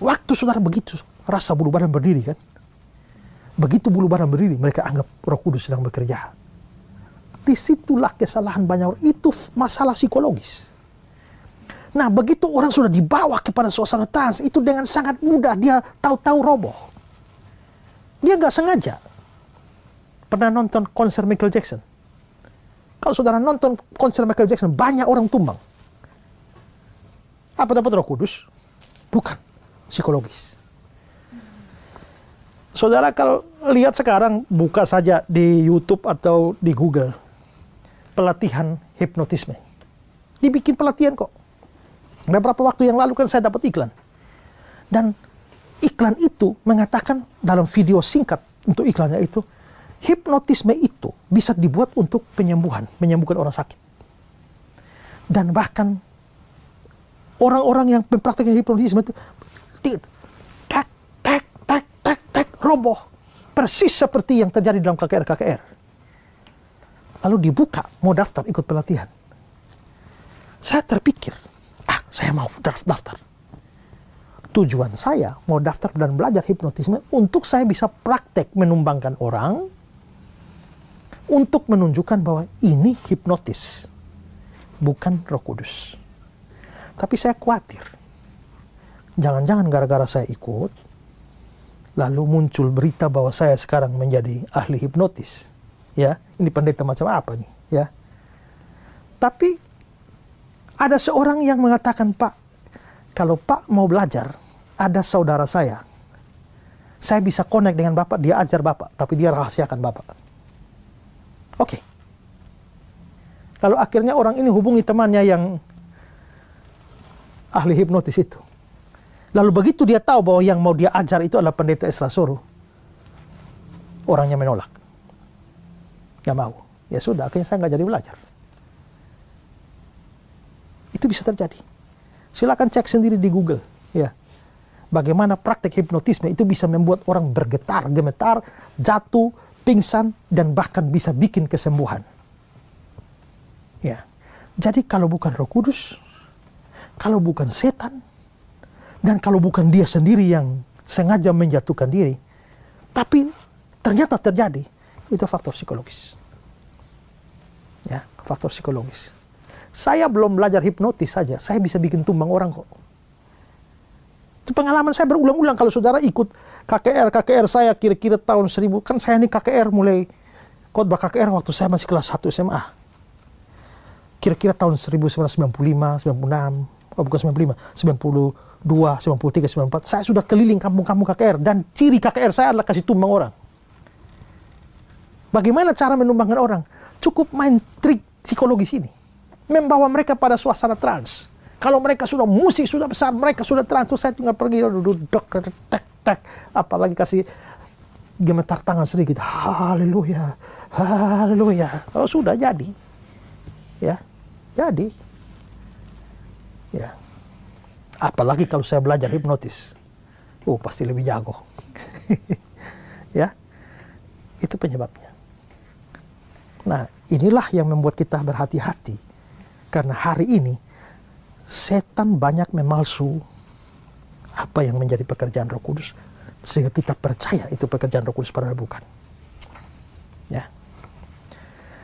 Speaker 1: Waktu saudara begitu, rasa bulu badan berdiri kan. Begitu bulu badan berdiri, mereka anggap Roh Kudus sedang bekerja. Disitulah kesalahan banyak orang. Itu masalah psikologis. Nah, begitu orang sudah dibawa kepada suasana trans, itu dengan sangat mudah dia tahu-tahu roboh. Dia nggak sengaja. Pernah nonton konser Michael Jackson? Kalau saudara nonton konser Michael Jackson, banyak orang tumbang. Apa dapat Roh Kudus? Bukan. Psikologis. Saudara kalau lihat sekarang, buka saja di YouTube atau di Google, pelatihan hipnotisme. Dibikin pelatihan kok. Beberapa waktu yang lalu kan saya dapat iklan. Dan iklan itu mengatakan dalam video singkat untuk iklannya itu, hipnotisme itu bisa dibuat untuk penyembuhan orang sakit. Dan bahkan orang-orang yang mempraktikkan hipnotisme itu tek roboh persis seperti yang terjadi dalam KKR. Lalu dibuka mau daftar ikut pelatihan. Saya terpikir, saya mau daftar. Tujuan saya mau daftar dan belajar hipnotisme untuk saya bisa praktek menumbangkan orang untuk menunjukkan bahwa ini hipnotis, bukan Roh Kudus. Tapi saya khawatir. Jangan-jangan gara-gara saya ikut, lalu muncul berita bahwa saya sekarang menjadi ahli hipnotis. Ya, ini pendeta macam apa nih? Ya. Tapi ada seorang yang mengatakan, Pak, kalau Pak mau belajar, ada saudara saya Saya bisa connect dengan Bapak, dia ajar Bapak, tapi dia rahasiakan Bapak. Oke. Lalu akhirnya orang ini hubungi temannya yang ahli hipnotis itu. Lalu begitu dia tahu bahwa yang mau dia ajar itu adalah pendeta Ezra Soru, orangnya menolak. Gak mau. Ya sudah, akhirnya saya nggak jadi belajar. Itu bisa terjadi. Silakan cek sendiri di Google. Ya. Bagaimana praktek hipnotisme itu bisa membuat orang bergetar, gemetar, jatuh, pingsan, dan bahkan bisa bikin kesembuhan. Ya. Jadi kalau bukan Roh Kudus, kalau bukan setan, dan kalau bukan dia sendiri yang sengaja menjatuhkan diri, tapi ternyata terjadi, itu faktor psikologis. Ya, faktor psikologis. Saya belum belajar hipnotis saja, saya bisa bikin tumbang orang kok. Itu pengalaman saya berulang-ulang. Kalau saudara ikut KKR saya kira-kira tahun 1000, kan saya ini KKR mulai khotbah KKR waktu saya masih kelas 1 SMA. Kira-kira tahun 1995, 96, oh bukan 95, 92, 93, 94, saya sudah keliling kampung-kampung KKR, dan ciri KKR saya adalah kasih tumbang orang. Bagaimana cara menumbangkan orang? Cukup main trik psikologis ini. Membawa mereka pada suasana trans. Kalau mereka sudah musik, sudah besar, mereka sudah trans, terus saya tinggal pergi, duduk, tek, apalagi kasih gemetar tangan sedikit. Haleluya, haleluya. Oh sudah jadi. Ya, jadi. Ya. Apalagi kalau saya belajar hipnotis. Oh, pasti lebih jago. Ya. Itu penyebabnya. Nah, inilah yang membuat kita berhati-hati. Karena hari ini setan banyak memalsu apa yang menjadi pekerjaan Roh Kudus, sehingga kita percaya itu pekerjaan Roh Kudus, padahal bukan. Ya.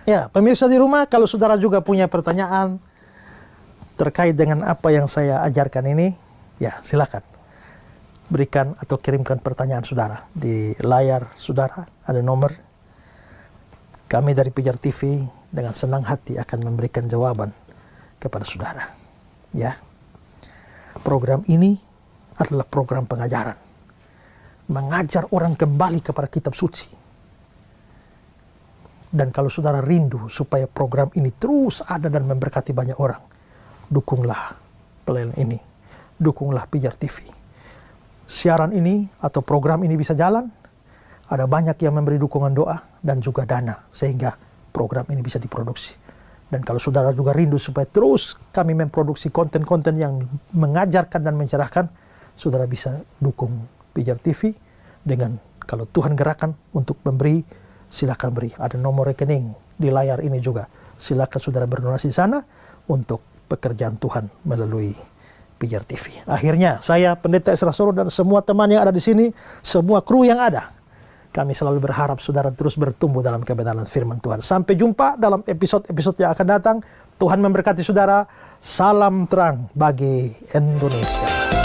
Speaker 1: Ya, pemirsa di rumah, kalau saudara juga punya pertanyaan terkait dengan apa yang saya ajarkan ini, ya silakan berikan atau kirimkan pertanyaan saudara di layar saudara, ada nomor. Kami dari Pijar TV dengan senang hati akan memberikan jawaban kepada saudara. Ya, program ini adalah program pengajaran, mengajar orang kembali kepada kitab suci. Dan kalau saudara rindu supaya program ini terus ada dan memberkati banyak orang, dukunglah pelayanan ini, dukunglah Pijar TV. Siaran ini atau program ini bisa jalan, ada banyak yang memberi dukungan doa dan juga dana, sehingga program ini bisa diproduksi. Dan kalau saudara juga rindu supaya terus kami memproduksi konten-konten yang mengajarkan dan mencerahkan, saudara bisa dukung Pijar TV dengan, kalau Tuhan gerakan untuk memberi, silakan beri. Ada nomor rekening di layar ini juga. Silakan saudara berdonasi di sana untuk pekerjaan Tuhan melalui Pijar TV. Akhirnya, saya Pendeta Ezra Soru dan semua teman yang ada di sini, semua kru yang ada, kami selalu berharap saudara terus bertumbuh dalam kebenaran firman Tuhan. Sampai jumpa dalam episode-episode yang akan datang. Tuhan memberkati saudara. Salam terang bagi Indonesia.